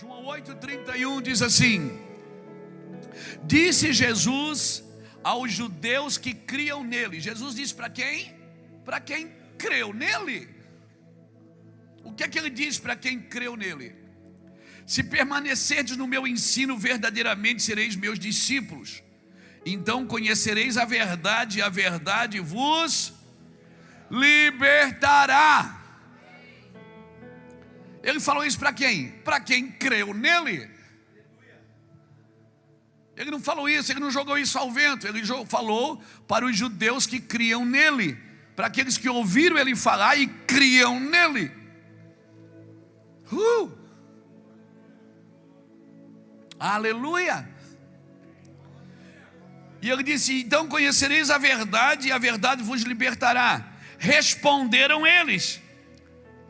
João 8,31 diz assim: disse Jesus aos judeus que criam nele. Jesus disse para quem? Para quem creu nele. O que é que ele diz para quem creu nele? Se permanecerdes no meu ensino, verdadeiramente sereis meus discípulos. Então conhecereis a verdade, e a verdade vos libertará. Ele falou isso para quem? Para quem creu nele. Ele não falou isso, ele não jogou isso ao vento. Ele falou para os judeus que criam nele, para aqueles que ouviram ele falar e criam nele. Aleluia. E ele disse: então conhecereis a verdade, e a verdade vos libertará. Responderam eles.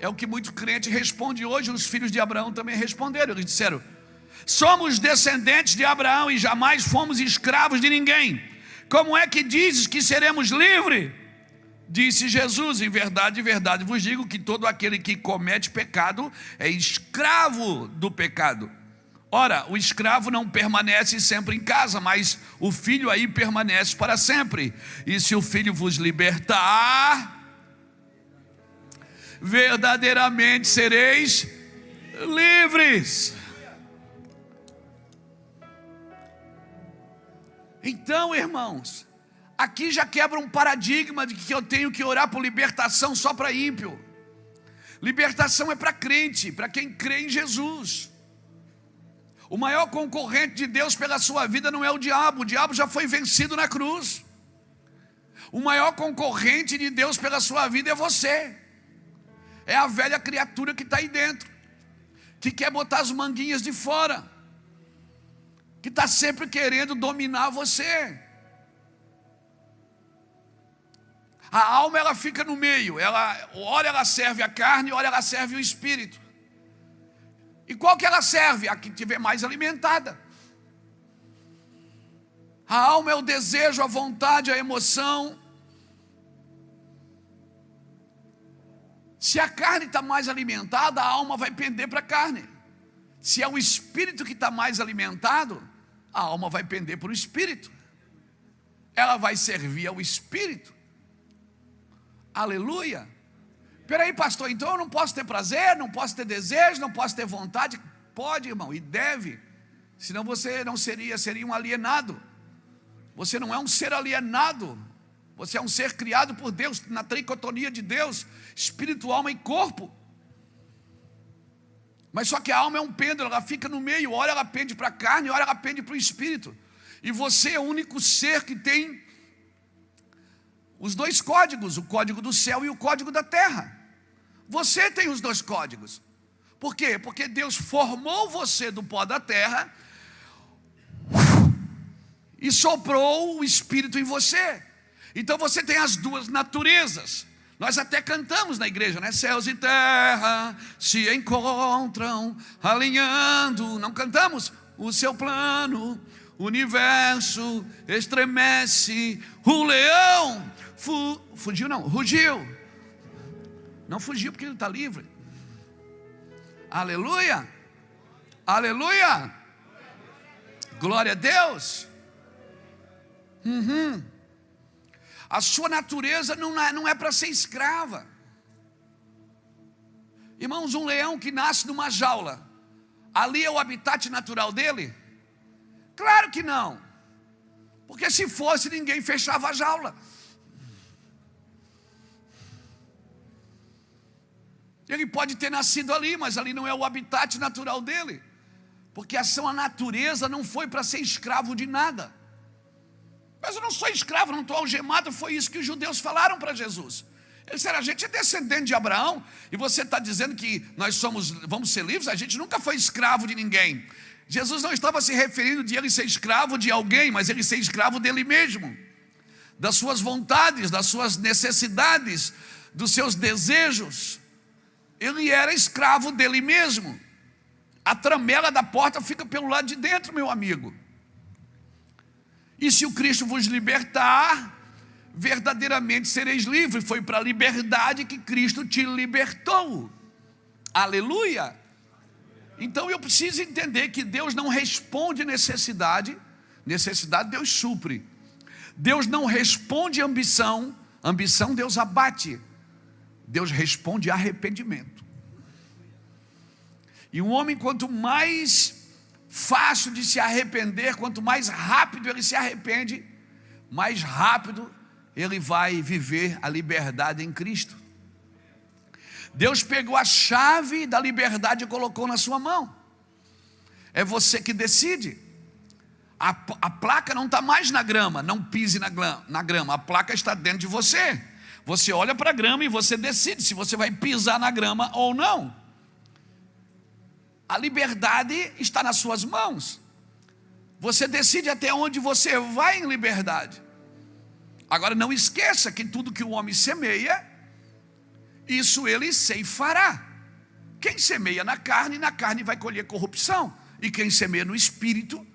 É o que muito crente responde hoje. Os filhos de Abraão também responderam. Eles disseram: somos descendentes de Abraão e jamais fomos escravos de ninguém. Como é que dizes que seremos livres? Disse Jesus: em verdade vos digo que todo aquele que comete pecado é escravo do pecado. Ora, o escravo não permanece sempre em casa, mas o filho aí permanece para sempre. E se o filho vos libertar, verdadeiramente sereis livres. Então, irmãos, aqui já quebra um paradigma de que eu tenho que orar por libertação só para ímpio. Libertação é para crente, para quem crê em Jesus. O maior concorrente de Deus pela sua vida não é o diabo já foi vencido na cruz. O maior concorrente de Deus pela sua vida é você. É a velha criatura que está aí dentro, que quer botar as manguinhas de fora, que está sempre querendo dominar você. A alma, ela fica no meio. Ora ela serve a carne, ora ela serve o espírito. E qual que ela serve? A que estiver mais alimentada. A alma é o desejo, a vontade, a emoção. Se a carne está mais alimentada, a alma vai pender para a carne. Se é o espírito que está mais alimentado, a alma vai pender para o espírito. Ela vai servir ao espírito. Aleluia. Peraí, pastor, então eu não posso ter prazer, não posso ter desejo, não posso ter vontade? Pode, irmão, e deve. Senão você não seria um alienado. Você não é um ser alienado. Você é um ser criado por Deus, na tricotonia de Deus, espírito, alma e corpo. Mas só que a alma é um pêndulo, ela fica no meio. Ora ela pende para a carne, ora ela pende para o espírito. E você é o único ser que tem os dois códigos, o código do céu e o código da terra. Você tem os dois códigos. Por quê? Porque Deus formou você do pó da terra e soprou o espírito em você. Então você tem as duas naturezas. Nós até cantamos na igreja, né? Céus e terra se encontram alinhando. Não cantamos? O seu plano, o universo estremece. O leão fugiu não, rugiu. Não fugiu porque ele está livre. Aleluia. Aleluia. Glória a Deus. A sua natureza não é para ser escrava. Irmãos, um leão que nasce numa jaula, ali é o habitat natural dele? Claro que não. Porque se fosse, ninguém fechava a jaula. Ele pode ter nascido ali, mas ali não é o habitat natural dele. Porque a sua natureza não foi para ser escravo de nada. Mas eu não sou escravo, não estou algemado. Foi isso que os judeus falaram para Jesus. Eles disseram: a gente é descendente de Abraão, e você está dizendo que nós vamos ser livres? A gente nunca foi escravo de ninguém. Jesus não estava se referindo de ele ser escravo de alguém, mas ele ser escravo dele mesmo, das suas vontades, das suas necessidades, dos seus desejos. Ele era escravo dele mesmo. A tramela da porta fica pelo lado de dentro, meu amigo. E se o Cristo vos libertar, verdadeiramente sereis livres. Foi para a liberdade que Cristo te libertou. Aleluia. Então eu preciso entender que Deus não responde necessidade, necessidade Deus supre. Deus não responde ambição, ambição Deus abate. Deus responde arrependimento. E um homem, quanto mais fácil de se arrepender, quanto mais rápido ele se arrepende, mais rápido ele vai viver a liberdade em Cristo. Deus pegou a chave da liberdade e colocou na sua mão. É você que decide. A placa não está mais na grama, não pise na grama, a placa está dentro de você. Você olha para a grama e você decide se você vai pisar na grama ou não. A liberdade está nas suas mãos. Você decide até onde você vai em liberdade. Agora não esqueça que tudo que o homem semeia, isso ele ceifará. Quem semeia na carne vai colher corrupção. E quem semeia no Espírito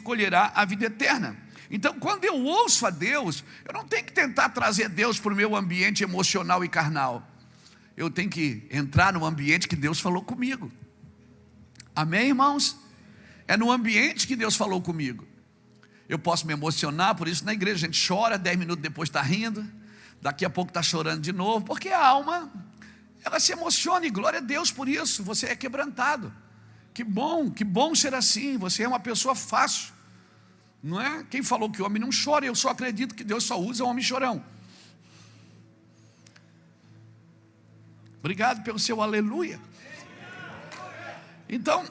colherá a vida eterna. Então, quando eu ouço a Deus, eu não tenho que tentar trazer Deus para o meu ambiente emocional e carnal. Eu tenho que entrar no ambiente que Deus falou comigo. Amém, irmãos? É no ambiente que Deus falou comigo. Eu posso me emocionar, por isso na igreja a gente chora, 10 minutos depois está rindo, daqui a pouco está chorando de novo, porque a alma, ela se emociona, e glória a Deus por isso. Você é quebrantado. Que bom ser assim. Você é uma pessoa fácil, não é? Quem falou que o homem não chora? Eu só acredito que Deus só usa o homem chorão. Obrigado pelo seu aleluia. Então,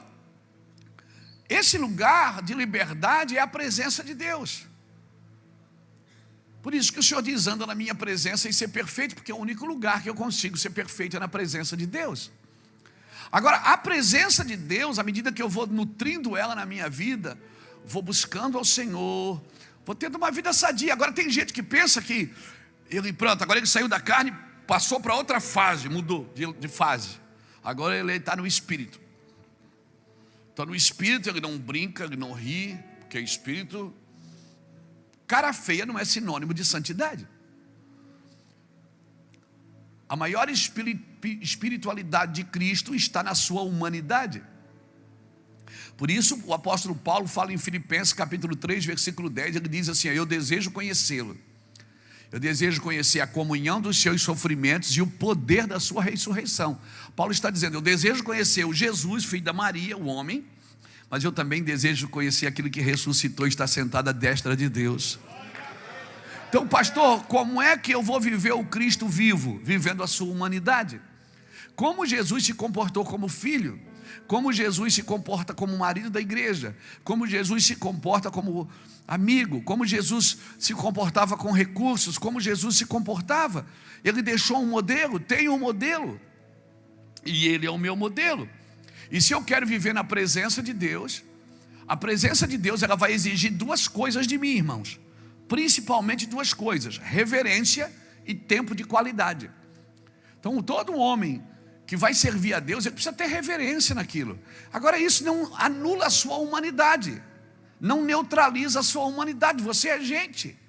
esse lugar de liberdade é a presença de Deus. Por isso que o Senhor diz: anda na minha presença e ser perfeito, porque é o único lugar que eu consigo ser perfeito é na presença de Deus. Agora, a presença de Deus, à medida que eu vou nutrindo ela na minha vida, vou buscando ao Senhor, vou tendo uma vida sadia. Agora tem gente que pensa que agora ele saiu da carne, passou para outra fase, mudou de fase. Agora ele está no Espírito. Então no Espírito ele não brinca, ele não ri, porque Espírito, cara feia não é sinônimo de santidade. A maior espiritualidade de Cristo está na sua humanidade. Por isso o apóstolo Paulo fala em Filipenses capítulo 3, versículo 10, ele diz assim: eu desejo conhecê-lo. Eu desejo conhecer a comunhão dos seus sofrimentos e o poder da sua ressurreição. Paulo está dizendo: eu desejo conhecer o Jesus, filho da Maria, o homem, mas eu também desejo conhecer aquele que ressuscitou e está sentado à destra de Deus. Então, pastor, como é que eu vou viver o Cristo vivo? Vivendo a sua humanidade. Como Jesus se comportou como filho, como Jesus se comporta como marido da igreja, como Jesus se comporta como amigo, como Jesus se comportava com recursos, como Jesus se comportava. Ele deixou um modelo, tem um modelo, e ele é o meu modelo. E se eu quero viver na presença de Deus, a presença de Deus ela vai exigir duas coisas de mim, irmãos. Principalmente duas coisas: reverência e tempo de qualidade. Então todo homem que vai servir a Deus, ele precisa ter reverência naquilo. Agora isso não anula a sua humanidade, não neutraliza a sua humanidade. Você é gente,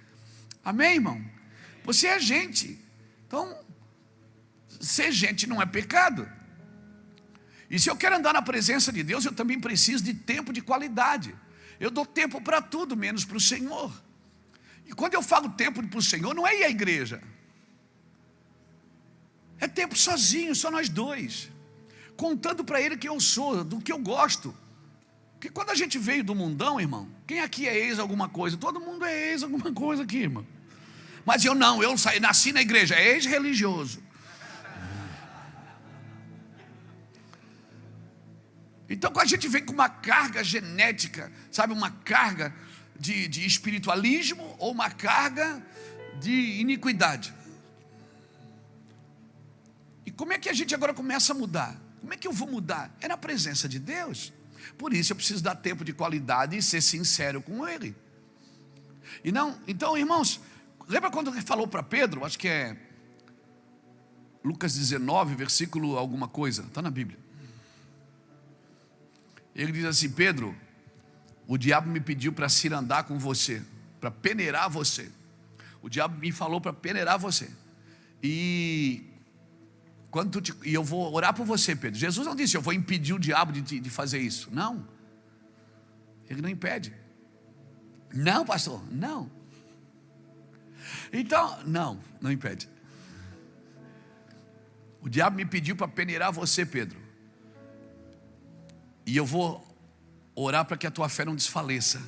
amém, irmão? Você é gente. Então ser gente não é pecado. E se eu quero andar na presença de Deus, eu também preciso de tempo de qualidade. Eu dou tempo para tudo, menos para o Senhor. E quando eu falo tempo para o Senhor, não é ir à igreja. É tempo sozinho, só nós dois. Contando para Ele quem eu sou, do que eu gosto. Porque quando a gente veio do mundão, irmão, quem aqui é ex alguma coisa? Todo mundo é ex alguma coisa aqui, irmão. Mas eu não, nasci na igreja, é ex-religioso. Então a gente vem com uma carga genética, sabe, uma carga de espiritualismo ou uma carga de iniquidade. E como é que a gente agora começa a mudar? Como é que eu vou mudar? É na presença de Deus. Por isso eu preciso dar tempo de qualidade e ser sincero com Ele. E não, então, irmãos, lembra quando ele falou para Pedro? Acho que é Lucas 19, versículo alguma coisa, está na Bíblia. Ele diz assim: Pedro, o diabo me pediu para cirandar com você, para peneirar você. O diabo me falou para peneirar você. E E eu vou orar por você, Pedro. Jesus não disse, eu vou impedir o diabo de fazer isso. Não. Ele não impede. Não, pastor, não. Então, não impede. O diabo me pediu para peneirar você, Pedro. E eu vou orar para que a tua fé não desfaleça.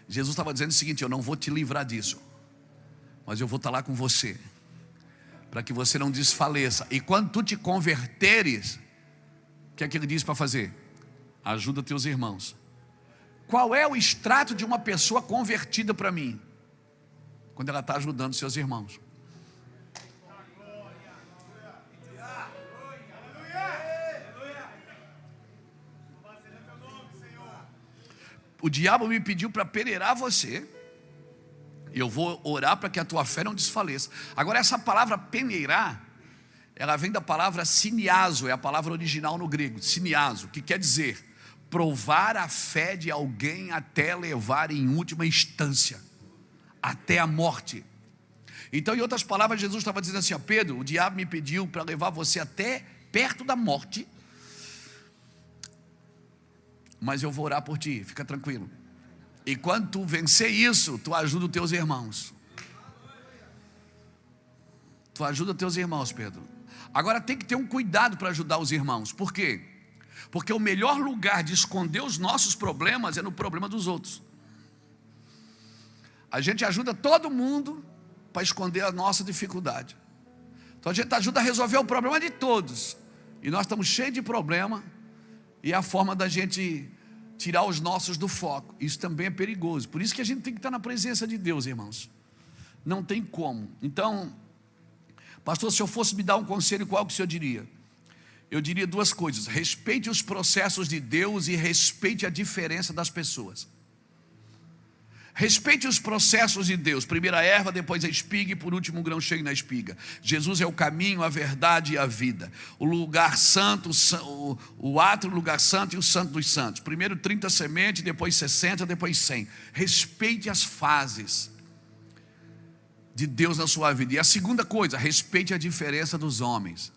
Jesus estava dizendo o seguinte: eu não vou te livrar disso, mas eu vou estar lá com você, para que você não desfaleça. E quando tu te converteres, o que é que ele diz para fazer? Ajuda teus irmãos. Qual é o extrato de uma pessoa convertida para mim? Quando ela está ajudando seus irmãos. O diabo me pediu para peneirar você. Eu vou orar para que a tua fé não desfaleça. Agora, essa palavra peneirar, ela vem da palavra siniazo, é a palavra original no grego, siniazo, que quer dizer provar a fé de alguém até levar em última instância, até a morte. Então, em outras palavras, Jesus estava dizendo assim: ó, Pedro, o diabo me pediu para levar você até perto da morte, mas eu vou orar por ti, fica tranquilo. E quando tu vencer isso, tu ajuda os teus irmãos. Tu ajuda os teus irmãos, Pedro. Agora tem que ter um cuidado para ajudar os irmãos. Por quê? Porque o melhor lugar de esconder os nossos problemas é no problema dos outros. A gente ajuda todo mundo para esconder a nossa dificuldade. Então a gente ajuda a resolver o problema de todos. E nós estamos cheios de problema. E é a forma da gente tirar os nossos do foco. Isso também é perigoso. Por isso que a gente tem que estar na presença de Deus, irmãos. Não tem como. Então, pastor, se eu fosse me dar um conselho, qual que o senhor diria? Eu diria duas coisas: respeite os processos de Deus e respeite a diferença das pessoas. Respeite os processos de Deus. Primeiro a erva, depois a espiga e por último o grão cheio na espiga. Jesus é o caminho, a verdade e a vida. O lugar santo, o átrio, o lugar santo e o santo dos santos. Primeiro 30 sementes, depois 60, depois 100. Respeite as fases de Deus na sua vida. E a segunda coisa, respeite a diferença dos homens.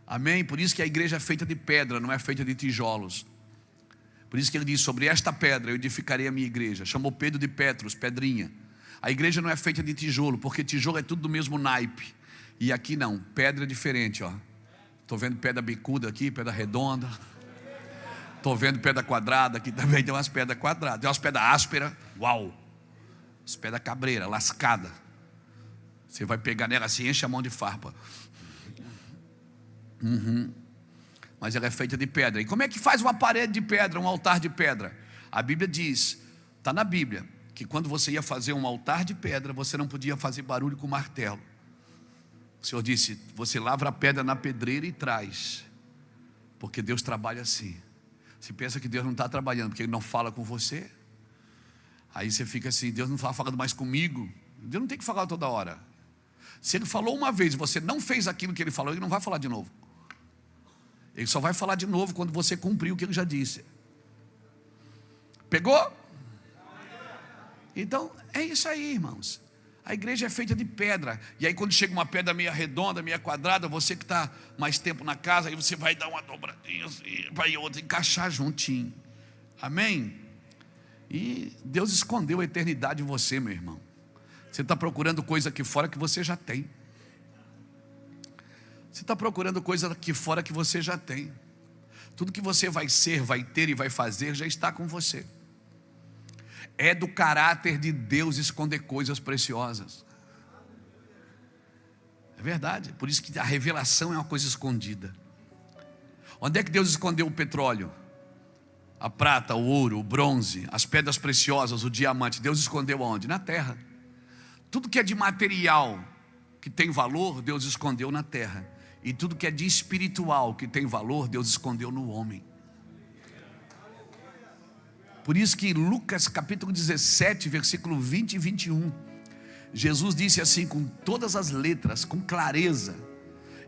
Amém? Por isso que a igreja é feita de pedra, não é feita de tijolos. Por isso que ele diz: sobre esta pedra eu edificarei a minha igreja. Chamou Pedro de Petros, pedrinha. A igreja não é feita de tijolo, porque tijolo é tudo do mesmo naipe. E aqui não, pedra é diferente, ó. Estou vendo pedra bicuda aqui, pedra redonda. Estou vendo pedra quadrada aqui também, tem umas pedras quadradas. Tem umas pedras ásperas, uau. As pedras cabreira, lascada. Você vai pegar nela assim, enche a mão de farpa. Mas ela é feita de pedra. E como é que faz uma parede de pedra, um altar de pedra? A Bíblia diz, está na Bíblia, que quando você ia fazer um altar de pedra, você não podia fazer barulho com martelo. O Senhor disse: você lavra a pedra na pedreira e traz, porque Deus trabalha assim. Você pensa que Deus não está trabalhando porque Ele não fala com você? Aí você fica assim: Deus não está falando mais comigo. Deus não tem que falar toda hora. Se Ele falou uma vez e você não fez aquilo que Ele falou, Ele não vai falar de novo. Ele só vai falar de novo quando você cumprir o que Ele já disse. Pegou? Então é isso aí, irmãos. A igreja é feita de pedra. E aí quando chega uma pedra meia redonda, meia quadrada, você que está mais tempo na casa, aí você vai dar uma dobradinha assim, vai outra, encaixar juntinho. Amém? E Deus escondeu a eternidade em você, meu irmão. Você está procurando coisa aqui fora que você já tem. Você está procurando coisa aqui fora que você já tem. Tudo que você vai ser, vai ter e vai fazer já está com você. É do caráter de Deus esconder coisas preciosas. É verdade. Por isso que a revelação é uma coisa escondida. Onde é que Deus escondeu o petróleo? A prata, o ouro, o bronze, as pedras preciosas, o diamante. Deus escondeu aonde? Na terra. Tudo que é de material que tem valor, Deus escondeu na terra. E tudo que é de espiritual que tem valor, Deus escondeu no homem. Por isso que Lucas capítulo 17, versículo 20 e 21, Jesus disse assim com todas as letras, com clareza.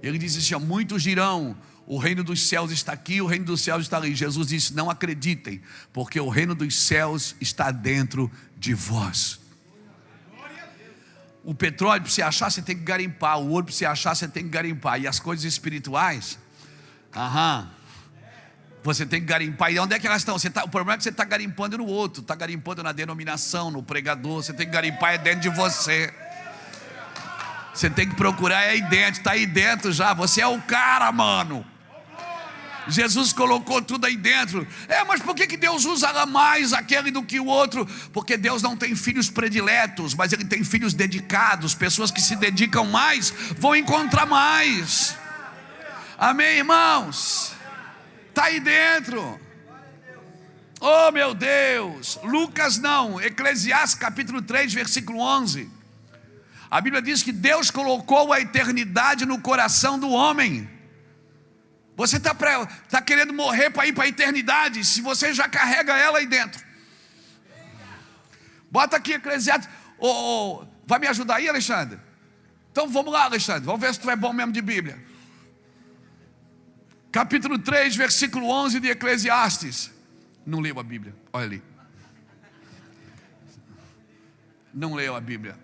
Ele disse assim: muitos dirão, o reino dos céus está aqui, o reino dos céus está ali. Jesus disse: não acreditem, porque o reino dos céus está dentro de vós. O petróleo, para você achar, você tem que garimpar. O ouro, para você achar, você tem que garimpar. E as coisas espirituais, você tem que garimpar. E onde é que elas estão? O problema é que você está garimpando no outro. Está garimpando na denominação, no pregador. Você tem que garimpar dentro de você. Você tem que procurar aí dentro. Está aí dentro já. Você é o cara, mano. Jesus colocou tudo aí dentro. Mas por que Deus usa mais aquele do que o outro? Porque Deus não tem filhos prediletos, mas Ele tem filhos dedicados. Pessoas que se dedicam mais vão encontrar mais. Amém, irmãos? Está aí dentro. Oh, meu Deus. Lucas não, Eclesiastes capítulo 3, versículo 11. A Bíblia diz que Deus colocou a eternidade no coração do homem. Você está querendo morrer para ir para a eternidade, se você já carrega ela aí dentro. Bota aqui Eclesiastes. Vai me ajudar aí, Alexandre? Então vamos lá, Alexandre. Vamos ver se tu é bom mesmo de Bíblia. Capítulo 3, versículo 11 de Eclesiastes. Não leu a Bíblia, olha ali. Não leu a Bíblia.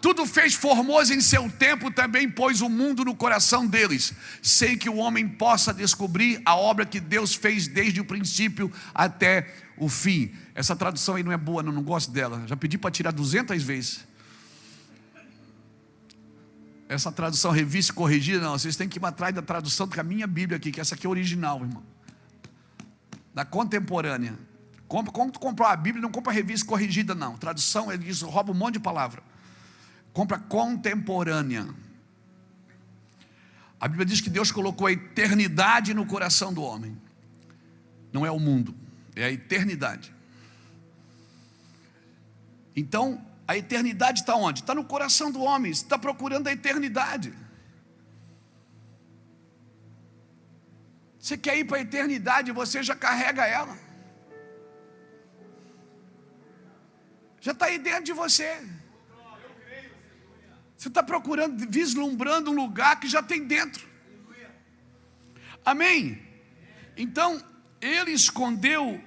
Tudo fez formoso em seu tempo, também pôs o mundo no coração deles, sem que o homem possa descobrir a obra que Deus fez desde o princípio até o fim. Essa tradução aí não é boa, não gosto dela. Já pedi para tirar 200 vezes. Essa tradução revista e corrigida, não. Vocês têm que ir atrás da tradução da minha Bíblia aqui, que essa aqui é original, irmão. Da contemporânea. Quando tu comprar a Bíblia, não compra revista corrigida, não. Tradução, eles roubam um monte de palavra. Compra contemporânea. A Bíblia diz que Deus colocou a eternidade no coração do homem. Não é o mundo, é a eternidade. Então, a eternidade está onde? Está no coração do homem. Você está procurando a eternidade. Você quer ir para a eternidade, você já carrega ela. Já está aí dentro de você. Você está procurando, vislumbrando um lugar que já tem dentro. Amém? Então, Ele escondeu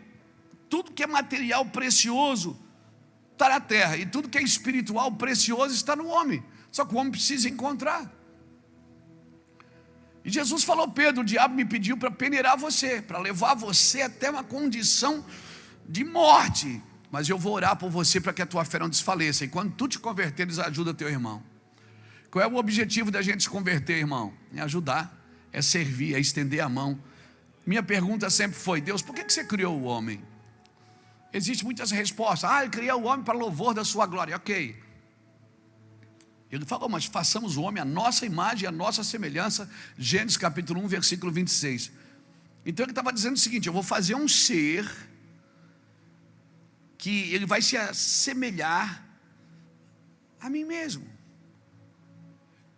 tudo que é material precioso está na terra, e tudo que é espiritual precioso está no homem. Só que o homem precisa encontrar. E Jesus falou: Pedro, o diabo me pediu para peneirar você, para levar você até uma condição de morte, mas eu vou orar por você para que a tua fé não desfaleça. E quando tu te converteres, ajuda teu irmão. Qual é o objetivo da gente se converter, irmão? É ajudar, é servir, é estender a mão. Minha pergunta sempre foi: Deus, por que você criou o homem? Existem muitas respostas. Eu criei o homem para louvor da sua glória. Ok. Ele falou: mas façamos o homem à nossa imagem e à nossa semelhança. Gênesis capítulo 1, versículo 26. Então ele estava dizendo o seguinte: eu vou fazer um ser que ele vai se assemelhar a mim mesmo.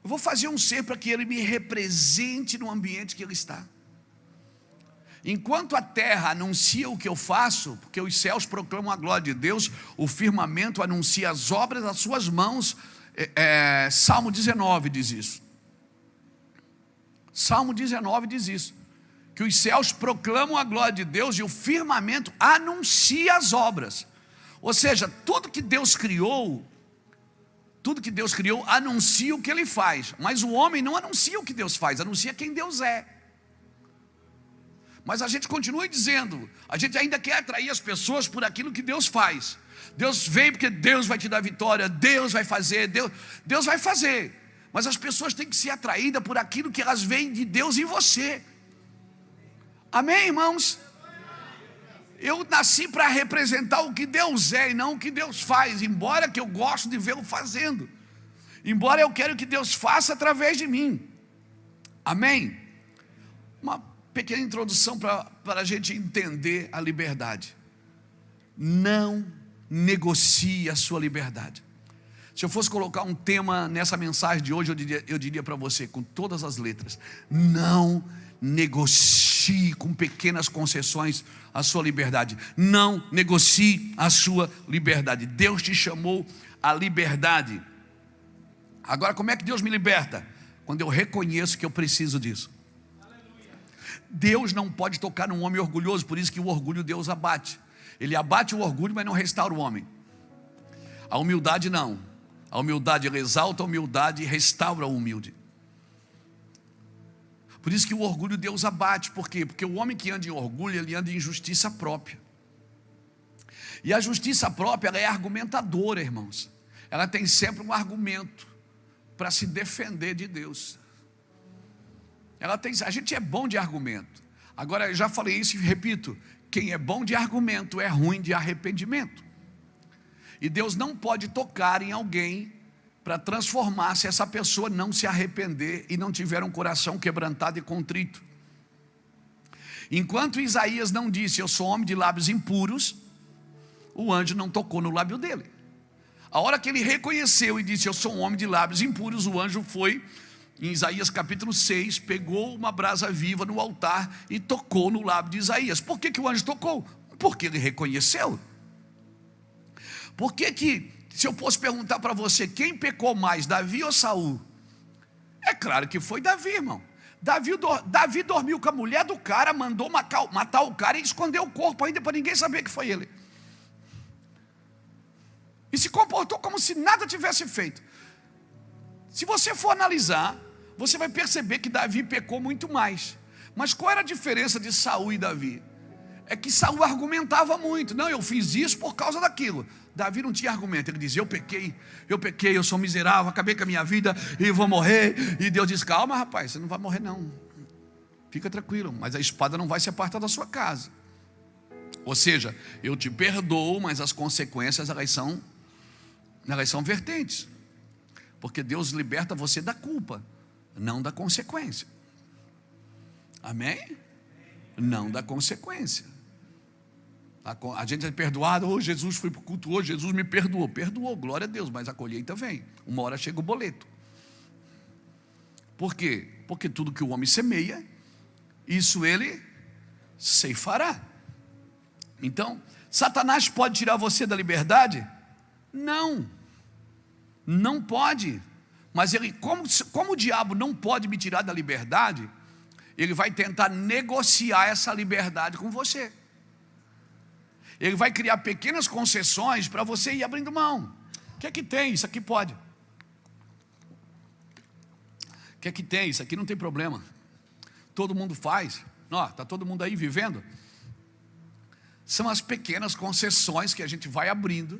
Eu vou fazer um ser para que ele me represente no ambiente que ele está. Enquanto a terra anuncia o que eu faço, porque os céus proclamam a glória de Deus, o firmamento anuncia as obras das suas mãos. Salmo 19 diz isso. Salmo 19 diz isso, que os céus proclamam a glória de Deus e o firmamento anuncia as obras. Ou seja, tudo que Deus criou anuncia o que Ele faz. Mas o homem não anuncia o que Deus faz, anuncia quem Deus é. Mas a gente continua dizendo, a gente ainda quer atrair as pessoas por aquilo que Deus faz. Deus veio porque Deus vai te dar vitória, Deus vai fazer, Deus vai fazer. Mas as pessoas têm que ser atraídas por aquilo que elas veem de Deus em você. Amém, irmãos? Eu nasci para representar o que Deus é e não o que Deus faz, embora que eu gosto de vê-lo fazendo. Embora eu quero que Deus faça através de mim. Amém? Uma pequena introdução para a gente entender a liberdade. Não negocie a sua liberdade. Se eu fosse colocar um tema nessa mensagem de hoje, eu diria para você, com todas as letras: não negocie com pequenas concessões a sua liberdade. Não negocie a sua liberdade. Deus te chamou à liberdade. Agora, como é que Deus me liberta? Quando eu reconheço que eu preciso disso. Deus não pode tocar num homem orgulhoso, por isso que o orgulho Deus abate. Ele abate o orgulho, mas não restaura o homem. A humildade não. A humildade ela exalta a humildade e restaura o humilde. Por isso que o orgulho Deus abate. Por quê? Porque o homem que anda em orgulho, ele anda em justiça própria. E a justiça própria, ela é argumentadora, irmãos. Ela tem sempre um argumento para se defender de Deus. A gente é bom de argumento. Agora, eu já falei isso e repito: quem é bom de argumento é ruim de arrependimento. E Deus não pode tocar em alguém para transformar se essa pessoa não se arrepender e não tiver um coração quebrantado e contrito. Enquanto Isaías não disse: eu sou homem de lábios impuros, o anjo não tocou no lábio dele. A hora que ele reconheceu e disse: eu sou um homem de lábios impuros, o anjo foi, em Isaías capítulo 6, pegou uma brasa viva no altar e tocou no lábio de Isaías. Por que o anjo tocou? Porque ele reconheceu. Por que, se eu fosse perguntar para você, quem pecou mais, Davi ou Saul? É claro que foi Davi, irmão. Davi dormiu com a mulher do cara, mandou matar o cara e escondeu o corpo ainda para ninguém saber que foi ele. E se comportou como se nada tivesse feito. Se você for analisar, você vai perceber que Davi pecou muito mais. Mas qual era a diferença de Saul e Davi? É que Saul argumentava muito. Não, eu fiz isso por causa daquilo. Davi não tinha argumento. Ele dizia: eu pequei, eu sou miserável, acabei com a minha vida e vou morrer. E Deus diz: calma, rapaz, você não vai morrer não. Fica tranquilo, mas a espada não vai se apartar da sua casa. Ou seja, eu te perdoo, mas as consequências elas são vertentes. Porque Deus liberta você da culpa, não da consequência. Amém? Não da consequência. A gente é perdoado: oh, Jesus foi para o culto hoje, Jesus me perdoou. Perdoou, glória a Deus, mas a colheita vem. Uma hora chega o boleto. Por quê? Porque tudo que o homem semeia, isso ele ceifará. Então, Satanás pode tirar você da liberdade? Não. Não pode. Mas ele, como o diabo não pode me tirar da liberdade, ele vai tentar negociar essa liberdade com você. Ele vai criar pequenas concessões para você ir abrindo mão. O que é que tem? Isso aqui pode. O que é que tem? Isso aqui não tem problema. Todo mundo faz. Está todo mundo aí vivendo. São as pequenas concessões que a gente vai abrindo.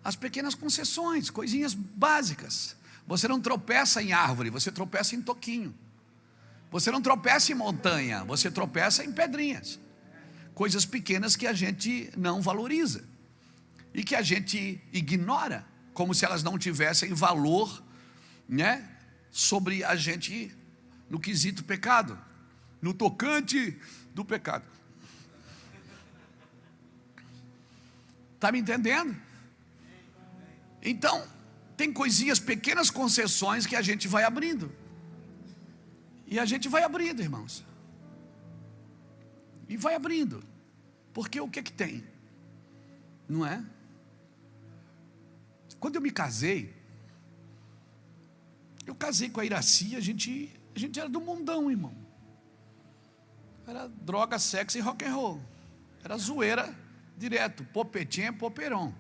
As pequenas concessões, coisinhas básicas. Você não tropeça em árvore, você tropeça em toquinho. Você não tropeça em montanha, você tropeça em pedrinhas. Coisas pequenas que a gente não valoriza e que a gente ignora, como se elas não tivessem valor, né, sobre a gente no quesito pecado, no tocante do pecado. Está me entendendo? Então, tem coisinhas, pequenas concessões que a gente vai abrindo. E a gente vai abrindo, irmãos. E vai abrindo. Porque o que é que tem? Não é? Quando eu me casei, eu casei com a Iraci, a gente era do mundão, irmão. Era droga, sexo e rock and roll. Era zoeira direto, popetinha, popeirão.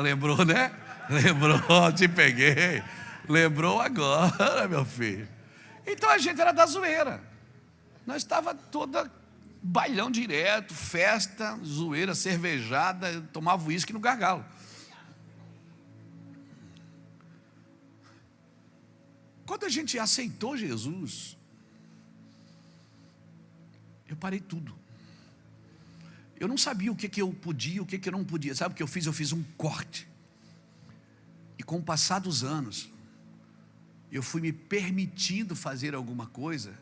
Lembrou, né? Lembrou, te peguei. Lembrou agora, meu filho. Então a gente era da zoeira. Nós estava toda bailão direto, festa, zoeira, cervejada, tomava uísque no gargalo. Quando a gente aceitou Jesus, eu parei tudo. Eu não sabia o que eu podia, o que eu não podia. Sabe o que eu fiz? Eu fiz um corte. E com o passar dos anos, eu fui me permitindo fazer alguma coisa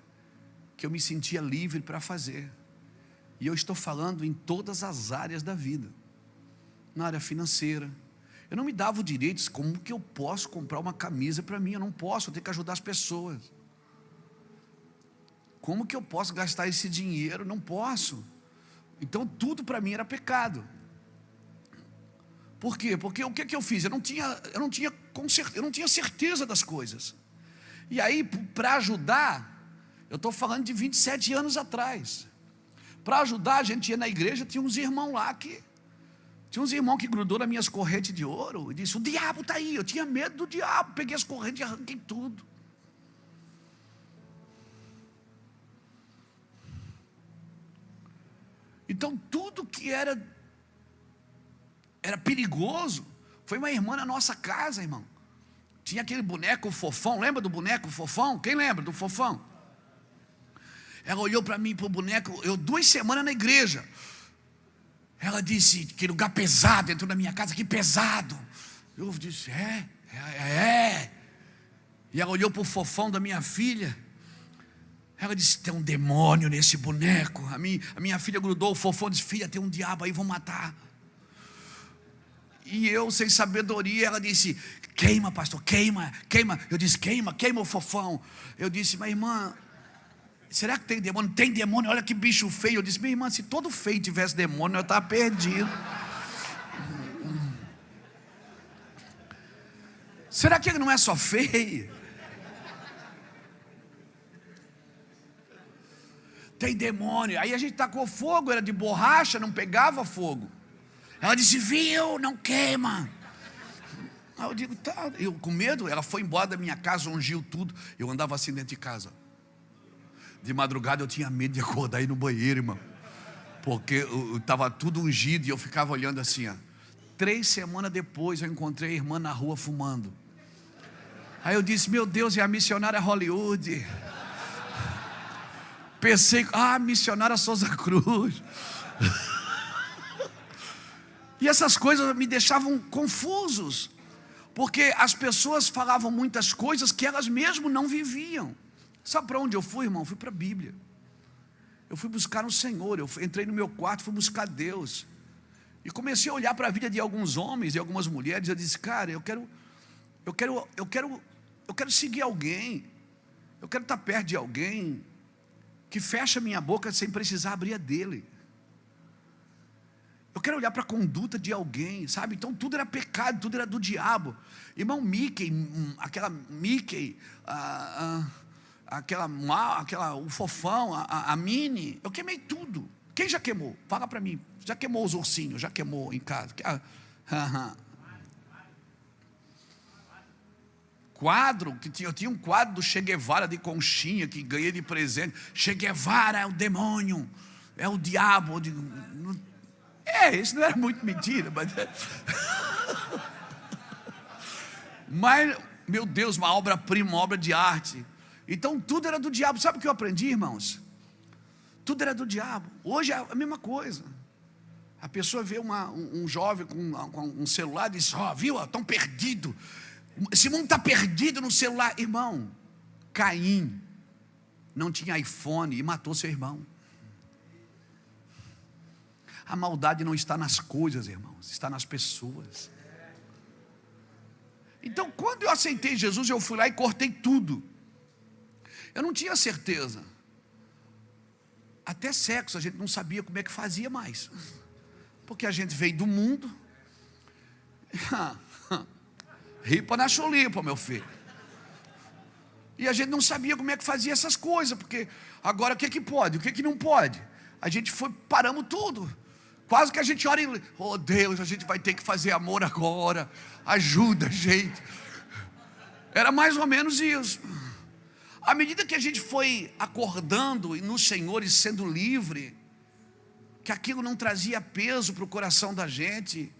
que eu me sentia livre para fazer. E eu estou falando em todas as áreas da vida. Na área financeira. Eu não me dava o direito, como que eu posso comprar uma camisa para mim? Eu não posso, eu tenho que ajudar as pessoas. Como que eu posso gastar esse dinheiro? Não posso. Então tudo para mim era pecado. Por quê? Porque o que eu fiz? Eu não tinha certeza das coisas. E aí, para ajudar, eu estou falando de 27 anos atrás. Para ajudar, a gente ia na igreja, tinha uns irmãos lá que Tinha uns irmãos que grudou nas minhas correntes de ouro e disse: o diabo está aí. Eu tinha medo do diabo, peguei as correntes e arranquei tudo. Então tudo que era perigoso. Foi uma irmã na nossa casa, irmão. Tinha aquele boneco Fofão. Lembra do boneco Fofão? Quem lembra do Fofão? Ela olhou para mim, para o boneco. Eu 2 semanas na igreja. Ela disse: que lugar pesado. Entrou na minha casa, que pesado. Eu disse: é. E ela olhou para o Fofão da minha filha. Ela disse: tem um demônio nesse boneco. A minha filha grudou o Fofão e disse: filha, tem um diabo aí, vão matar. E eu, sem sabedoria, ela disse: queima, pastor, queima. Eu disse: queima o Fofão. Eu disse: mas irmã, será que tem demônio? Tem demônio, olha que bicho feio. Eu disse: minha irmã, se todo feio tivesse demônio, eu estava perdido. Será que ele não é só feio? Tem demônio. Aí a gente tacou fogo, era de borracha, não pegava fogo. Ela disse: viu, não queima. Aí eu digo: tá. Eu com medo, ela foi embora da minha casa, ungiu tudo. Eu andava assim dentro de casa. De madrugada eu tinha medo de acordar e ir no banheiro, irmão. Porque estava tudo ungido e eu ficava olhando assim, ó. 3 semanas depois eu encontrei a irmã na rua fumando. Aí eu disse: meu Deus, é a missionária Hollywood. Pensei: missionária Souza Cruz. E essas coisas me deixavam confusos, porque as pessoas falavam muitas coisas que elas mesmas não viviam. Sabe para onde eu fui, irmão? Eu fui para a Bíblia. Eu fui buscar o Senhor. Eu entrei no meu quarto, fui buscar Deus. E comecei a olhar para a vida de alguns homens e algumas mulheres. Eu disse: cara, eu quero seguir alguém. Eu quero estar perto de alguém que fecha minha boca sem precisar abrir a dele. Eu quero olhar para a conduta de alguém, sabe? Então tudo era pecado, tudo era do diabo. Irmão, o Fofão, a Mini, eu queimei tudo. Quem já queimou? Fala para mim. Já queimou os ursinhos? Já queimou em casa? Quadro, eu tinha um quadro do Che Guevara de conchinha que ganhei de presente. Che Guevara é o demônio, é o diabo. Isso não era muito mentira, mas meu Deus, uma obra-prima, uma obra de arte. Então tudo era do diabo. Sabe o que eu aprendi, irmãos? Tudo era do diabo. Hoje é a mesma coisa. A pessoa vê um jovem com um celular e diz: viu, estão perdidos. Esse mundo está perdido no celular. Irmão, Caim não tinha iPhone e matou seu irmão. A maldade não está nas coisas, irmãos, está nas pessoas. Então, quando eu aceitei Jesus, eu fui lá e cortei tudo. Eu não tinha certeza. Até sexo a gente não sabia como é que fazia mais, porque a gente veio do mundo. Ripa na chulipa, meu filho. E a gente não sabia como é que fazia essas coisas, porque agora o que pode, o que não pode? A gente paramos tudo. Quase que a gente ora e: oh Deus, a gente vai ter que fazer amor agora, ajuda a gente. Era mais ou menos isso. À medida que a gente foi acordando no Senhor e sendo livre, que aquilo não trazia peso para o coração da gente.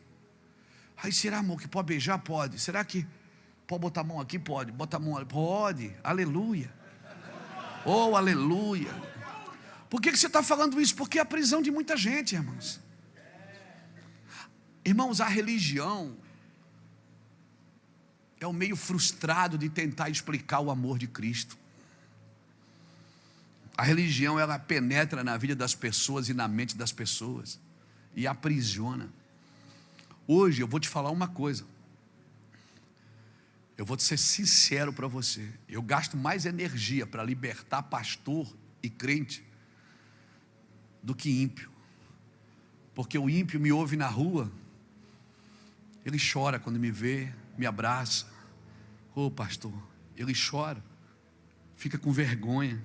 Aí, será, amor, que pode beijar? Pode. Será que pode botar a mão aqui? Pode. Bota a mão ali? Pode. Aleluia. Oh, aleluia. Por que você está falando isso? Porque é a prisão de muita gente, irmãos. Irmãos, a religião é o meio frustrado de tentar explicar o amor de Cristo. A religião, ela penetra na vida das pessoas e na mente das pessoas e aprisiona. Hoje eu vou te falar uma coisa. Eu vou ser sincero para você. Eu gasto mais energia para libertar pastor e crente do que ímpio. Porque o ímpio me ouve na rua, ele chora quando me vê, me abraça. Ô pastor, ele chora, fica com vergonha.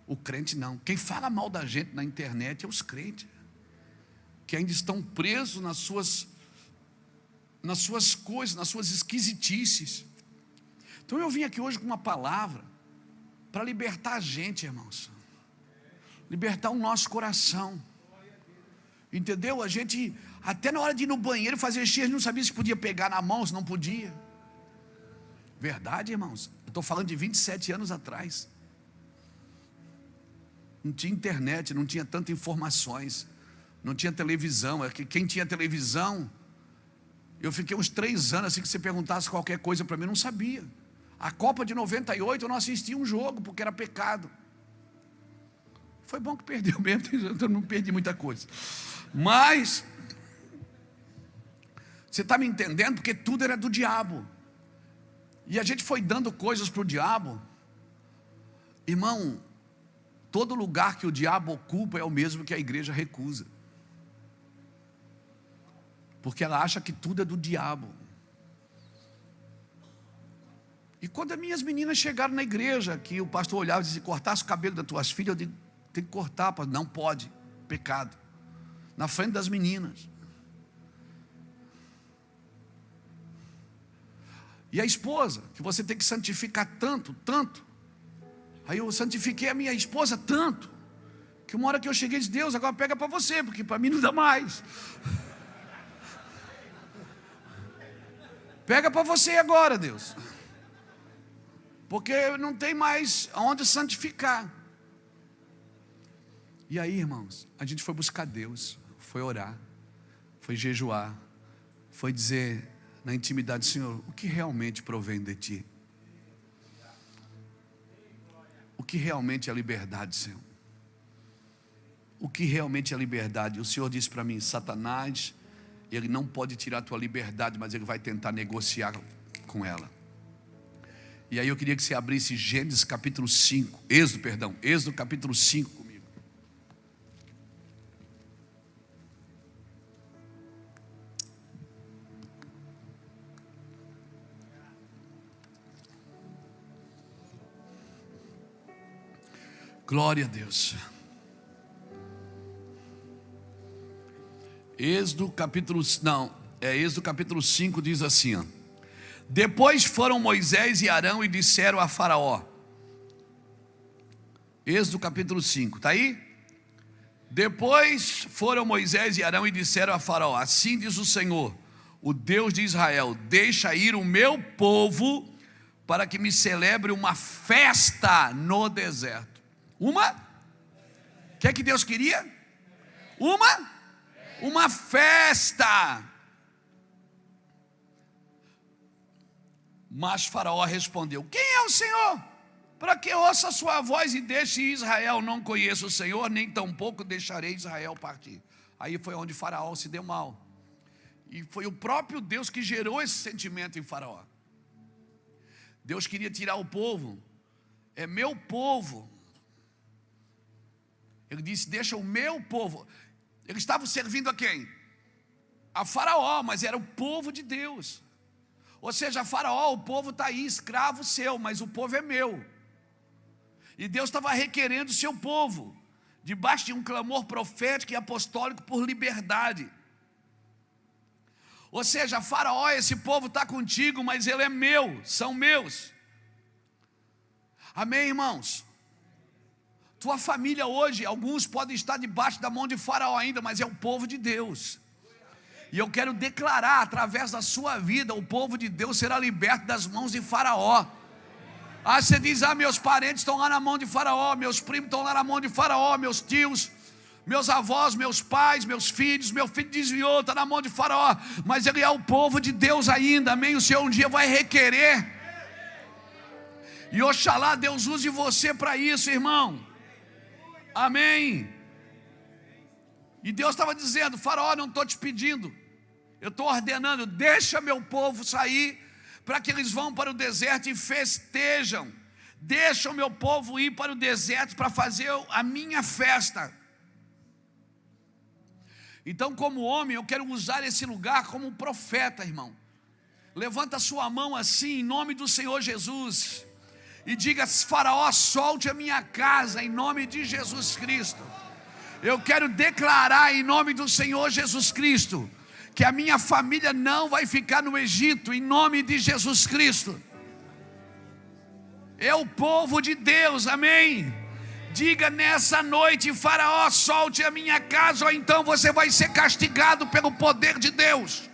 O crente não. Quem fala mal da gente na internet é os crentes. que ainda estão presos nas suas coisas, nas suas esquisitices. Então eu vim aqui hoje com uma palavra para libertar a gente, irmãos, libertar o nosso coração, entendeu? A gente, até na hora de ir no banheiro fazer xixi, a gente não sabia se podia pegar na mão, se não podia. Verdade, irmãos, eu estou falando de 27 anos atrás. Não tinha internet, não tinha tantas informações, não tinha televisão. Quem tinha televisão, eu fiquei uns 3 anos assim, que você perguntasse qualquer coisa para mim, eu não sabia. A Copa de 98 eu não assistia um jogo, porque era pecado. Foi bom que perdeu mesmo, eu não perdi muita coisa. Mas, você está me entendendo? Porque tudo era do diabo. E a gente foi dando coisas para o diabo. Irmão, todo lugar que o diabo ocupa é o mesmo que a igreja recusa. Porque ela acha que tudo é do diabo. E quando as minhas meninas chegaram na igreja, que o pastor olhava e dizia: cortasse o cabelo das tuas filhas, eu digo: tem que cortar, pastor. Não pode, pecado. Na frente das meninas. E a esposa, que você tem que santificar tanto. Aí eu santifiquei a minha esposa tanto, que uma hora que eu cheguei, disse: Deus, agora pega para você, porque para mim não dá mais. Pega para você agora, Deus, porque não tem mais aonde santificar. E aí, irmãos, a gente foi buscar Deus, foi orar, foi jejuar, foi dizer na intimidade: Senhor, o que realmente provém de Ti? O que realmente é liberdade, Senhor? O que realmente é liberdade? O Senhor disse para mim: Satanás, ele não pode tirar a tua liberdade, mas ele vai tentar negociar com ela. E aí eu queria que você abrisse Gênesis capítulo 5, Êxodo capítulo 5 comigo. Glória a Deus. Êxodo capítulo 5 diz assim, ó: depois foram Moisés e Arão e disseram a Faraó. Êxodo capítulo 5, está aí? Depois foram Moisés e Arão e disseram a Faraó: assim diz o Senhor, o Deus de Israel: deixa ir o meu povo, para que me celebre uma festa no deserto. O que é que Deus queria? Uma festa. Mas Faraó respondeu: quem é o Senhor, para que ouça a sua voz e deixe Israel? Não conheço o Senhor, nem tampouco deixarei Israel partir. Aí foi onde Faraó se deu mal. E foi o próprio Deus que gerou esse sentimento em Faraó. Deus queria tirar o povo. É meu povo. Ele disse: deixa o meu povo. Eles estavam servindo a quem? A Faraó, mas era o povo de Deus. Ou seja, Faraó, o povo está aí, escravo seu, mas o povo é meu. E Deus estava requerendo o seu povo, debaixo de um clamor profético e apostólico por liberdade. Ou seja, Faraó, esse povo está contigo, mas ele é meu, são meus. Amém, irmãos? Tua família hoje, alguns podem estar debaixo da mão de Faraó ainda, mas é o povo de Deus. E eu quero declarar, através da sua vida, o povo de Deus será liberto das mãos de Faraó. Ah, você diz: ah, meus parentes estão lá na mão de Faraó, meus primos estão lá na mão de Faraó, meus tios, meus avós, meus pais, meus filhos, meu filho desviou, está na mão de Faraó. Mas ele é o povo de Deus ainda, amém? O Senhor um dia vai requerer. E oxalá Deus use você para isso, irmão. Amém. E Deus estava dizendo: Faraó, não estou te pedindo, eu estou ordenando, deixa meu povo sair, para que eles vão para o deserto e festejam. Deixa o meu povo ir para o deserto para fazer a minha festa. Então, como homem, eu quero usar esse lugar como profeta, irmão. Levanta a sua mão assim, em nome do Senhor Jesus, e diga: Faraó, solte a minha casa, em nome de Jesus Cristo. Eu quero declarar em nome do Senhor Jesus Cristo que a minha família não vai ficar no Egito, em nome de Jesus Cristo. É o povo de Deus, amém? Diga nessa noite: Faraó, solte a minha casa, ou então você vai ser castigado pelo poder de Deus.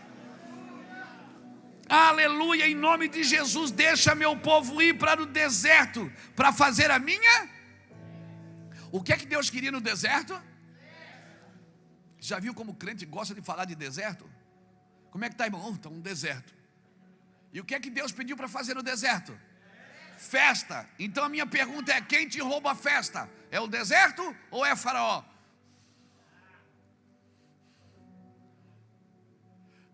Aleluia, em nome de Jesus. Deixa meu povo ir para o deserto para fazer a minha. O que é que Deus queria no deserto? Já viu como o crente gosta de falar de deserto? Como é que está, irmão? Está um deserto. E o que é que Deus pediu para fazer no deserto? Festa. Então a minha pergunta é: quem te rouba a festa? É o deserto ou é Faraó?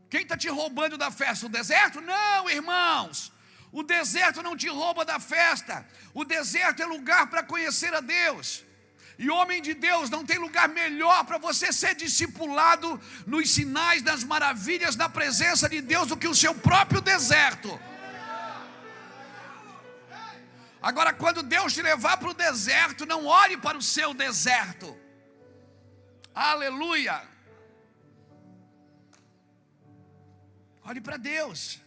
Quem está te roubando da festa? O deserto? Não, irmãos. O deserto não te rouba da festa. O deserto é lugar para conhecer a Deus. E homem de Deus, não tem lugar melhor para você ser discipulado nos sinais, nas maravilhas, na presença de Deus do que o seu próprio deserto. Agora, quando Deus te levar para o deserto, não olhe para o seu deserto. Aleluia. Olhe para Deus.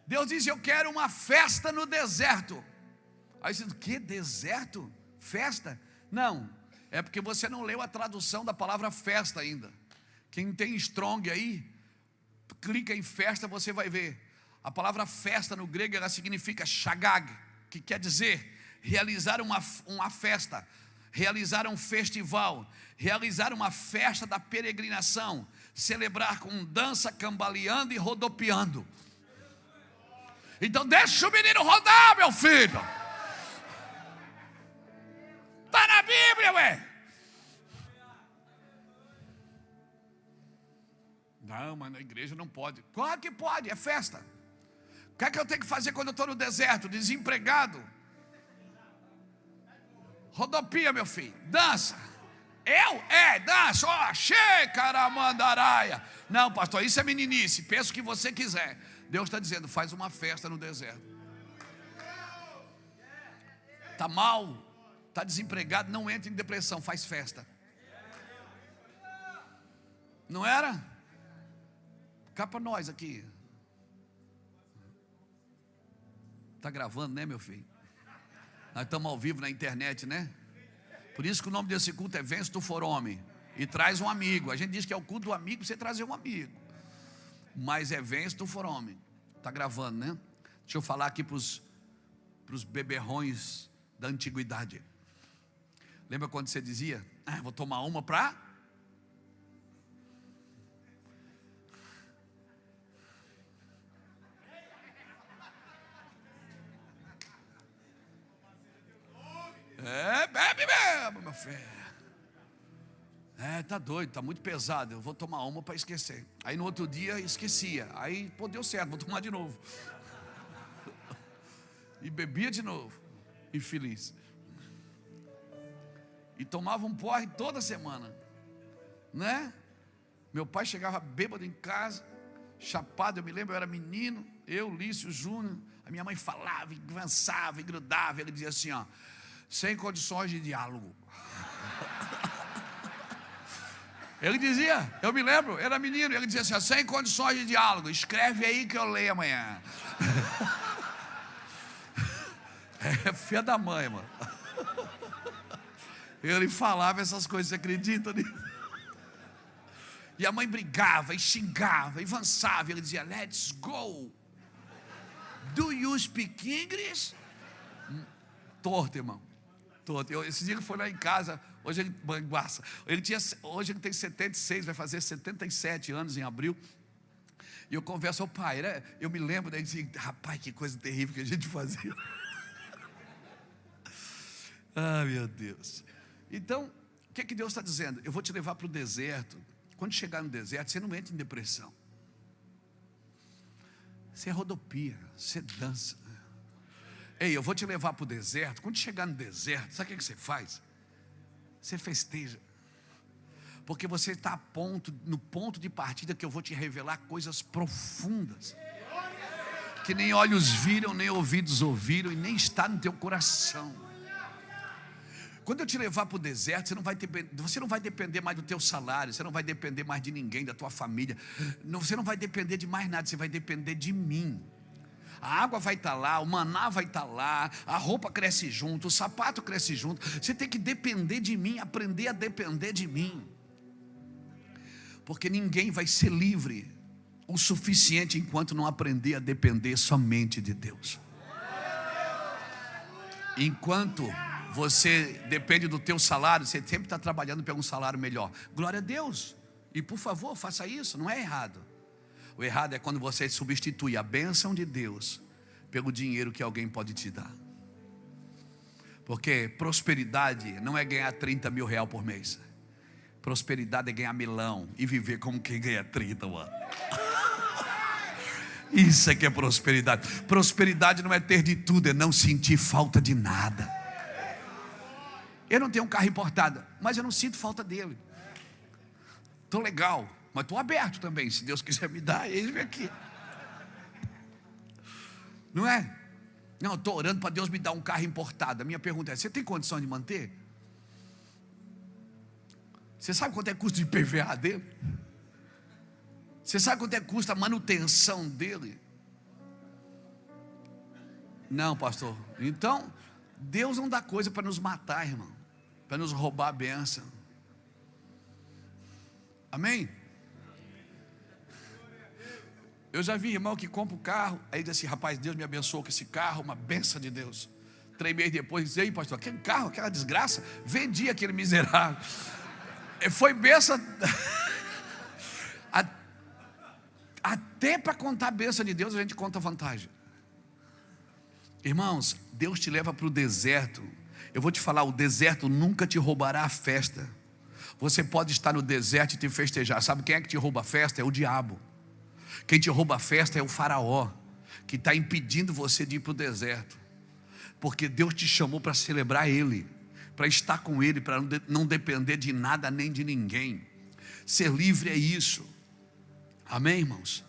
Deus diz: eu quero uma festa no deserto. Aí você diz: que deserto? Festa? Não, é porque você não leu a tradução da palavra festa ainda. Quem tem Strong aí, clica em festa, você vai ver. A palavra festa no grego, ela significa shagag, que quer dizer realizar uma festa, realizar um festival, realizar uma festa da peregrinação, celebrar com dança, cambaleando e rodopiando. Então deixa o menino rodar, meu filho. Está na Bíblia, ué. Não, mas na igreja não pode. Claro que pode, é festa. O que é que eu tenho que fazer quando eu estou no deserto, desempregado? Rodopia, meu filho, dança. Eu? Dança, ó, xecaramandaraia. Não, pastor, isso é meninice, pensa o que você quiser. Deus está dizendo: faz uma festa no deserto. Está mal, está desempregado, não entra em depressão, faz festa. Não era? Cá para nós aqui. Está gravando, né, meu filho? Nós estamos ao vivo na internet, né? Por isso que o nome desse culto é Vem se tu for homem. E traz um amigo. A gente diz que é o culto do amigo para você trazer um amigo. Mas é Vem se tu for homem. Está gravando, né? Deixa eu falar aqui para os beberrões da antiguidade. Lembra quando você dizia: vou tomar uma para... bebe mesmo, meu filho. Tá doido, tá muito pesado. Eu vou tomar uma para esquecer. Aí no outro dia esquecia. Aí, deu certo, vou tomar de novo. E bebia de novo. Infeliz. E tomava um porre toda semana, né? Meu pai chegava bêbado em casa, chapado, eu me lembro, eu era menino, eu, Lício, Júnior. A minha mãe falava, e avançava, e grudava. Ele dizia assim, ó: sem condições de diálogo. Ele dizia, eu me lembro, era menino, ele dizia assim, ó: sem condições de diálogo, escreve aí que eu leio amanhã. É filha da mãe, mano. Ele falava essas coisas, você acredita nisso? E a mãe brigava, e xingava, e avançava. Ele dizia: let's go. Do you speak English? Torto, irmão. Torto. Esse dia ele foi lá em casa. Hoje ele banguaça. Hoje ele tem 76, vai fazer 77 anos em abril. E eu converso ao pai, né? Eu me lembro dele assim: rapaz, que coisa terrível que a gente fazia. Ah, meu Deus. Então, o que é que Deus está dizendo? Eu vou te levar para o deserto. Quando chegar no deserto, você não entra em depressão. Você rodopia, você dança. Ei, eu vou te levar para o deserto. Quando chegar no deserto, sabe o que você faz? Você festeja. Porque você está no ponto de partida que eu vou te revelar coisas profundas. Que nem olhos viram, nem ouvidos ouviram, e nem está no teu coração. Quando eu te levar para o deserto, você não vai depender mais do teu salário, você não vai depender mais de ninguém, da tua família, você não vai depender de mais nada, você vai depender de mim. A água vai estar lá, o maná vai estar lá, a roupa cresce junto, o sapato cresce junto. Você tem que depender de mim, aprender a depender de mim. Porque ninguém vai ser livre o suficiente enquanto não aprender a depender somente de Deus. Enquanto você depende do teu salário, você sempre está trabalhando para um salário melhor. Glória a Deus. E por favor, faça isso, não é errado. O errado é quando você substitui a bênção de Deus pelo dinheiro que alguém pode te dar. Porque prosperidade não é ganhar 30 mil reais por mês. Prosperidade é ganhar milão e viver como quem ganha 30, mano. Isso é que é prosperidade. Prosperidade não é ter de tudo, é não sentir falta de nada. Eu não tenho um carro importado, mas eu não sinto falta dele. Estou legal, mas estou aberto também. Se Deus quiser me dar, ele vem aqui. Não é? Não, eu estou orando para Deus me dar um carro importado. A minha pergunta é: você tem condição de manter? Você sabe quanto é custo de PVA dele? Você sabe quanto é custa a manutenção dele? Não, pastor. Então, Deus não dá coisa para nos matar, irmão, para nos roubar a bênção. Amém? Eu já vi irmão que compra o carro, aí diz assim: rapaz, Deus me abençoou com esse carro, uma bênção de Deus. 3 meses depois diz: ei, pastor, aquele carro, aquela desgraça, vendi aquele miserável. Foi bênção. Até para contar a bênção de Deus a gente conta vantagem. Irmãos, Deus te leva para o deserto. Eu vou te falar, o deserto nunca te roubará a festa. Você pode estar no deserto e te festejar. Sabe quem é que te rouba a festa? É o diabo. Quem te rouba a festa é o faraó, que está impedindo você de ir para o deserto. Porque Deus te chamou para celebrar Ele, para estar com Ele, para não depender de nada nem de ninguém. Ser livre é isso. Amém, irmãos?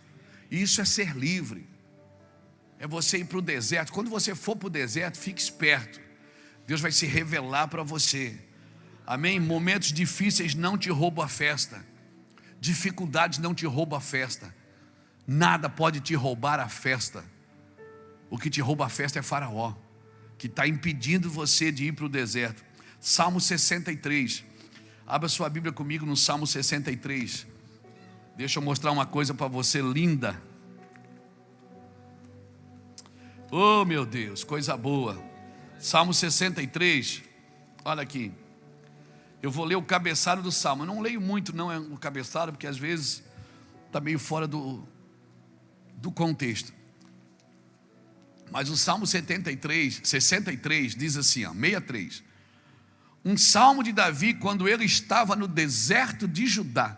Isso é ser livre. É você ir para o deserto. Quando você for para o deserto, fique esperto. Deus vai se revelar para você. Amém? Momentos difíceis não te roubam a festa. Dificuldades não te roubam a festa. Nada pode te roubar a festa. O que te rouba a festa é Faraó, que está impedindo você de ir para o deserto. Salmo 63. Abra sua Bíblia comigo no Salmo 63. Deixa eu mostrar uma coisa para você linda. Oh, meu Deus, coisa boa. Salmo 63. Olha aqui. Eu vou ler o cabeçalho do Salmo. Eu não leio muito não o cabeçalho, porque às vezes está meio fora do contexto. Mas o Salmo 63 diz assim, ó, 63. Um salmo de Davi quando ele estava no deserto de Judá.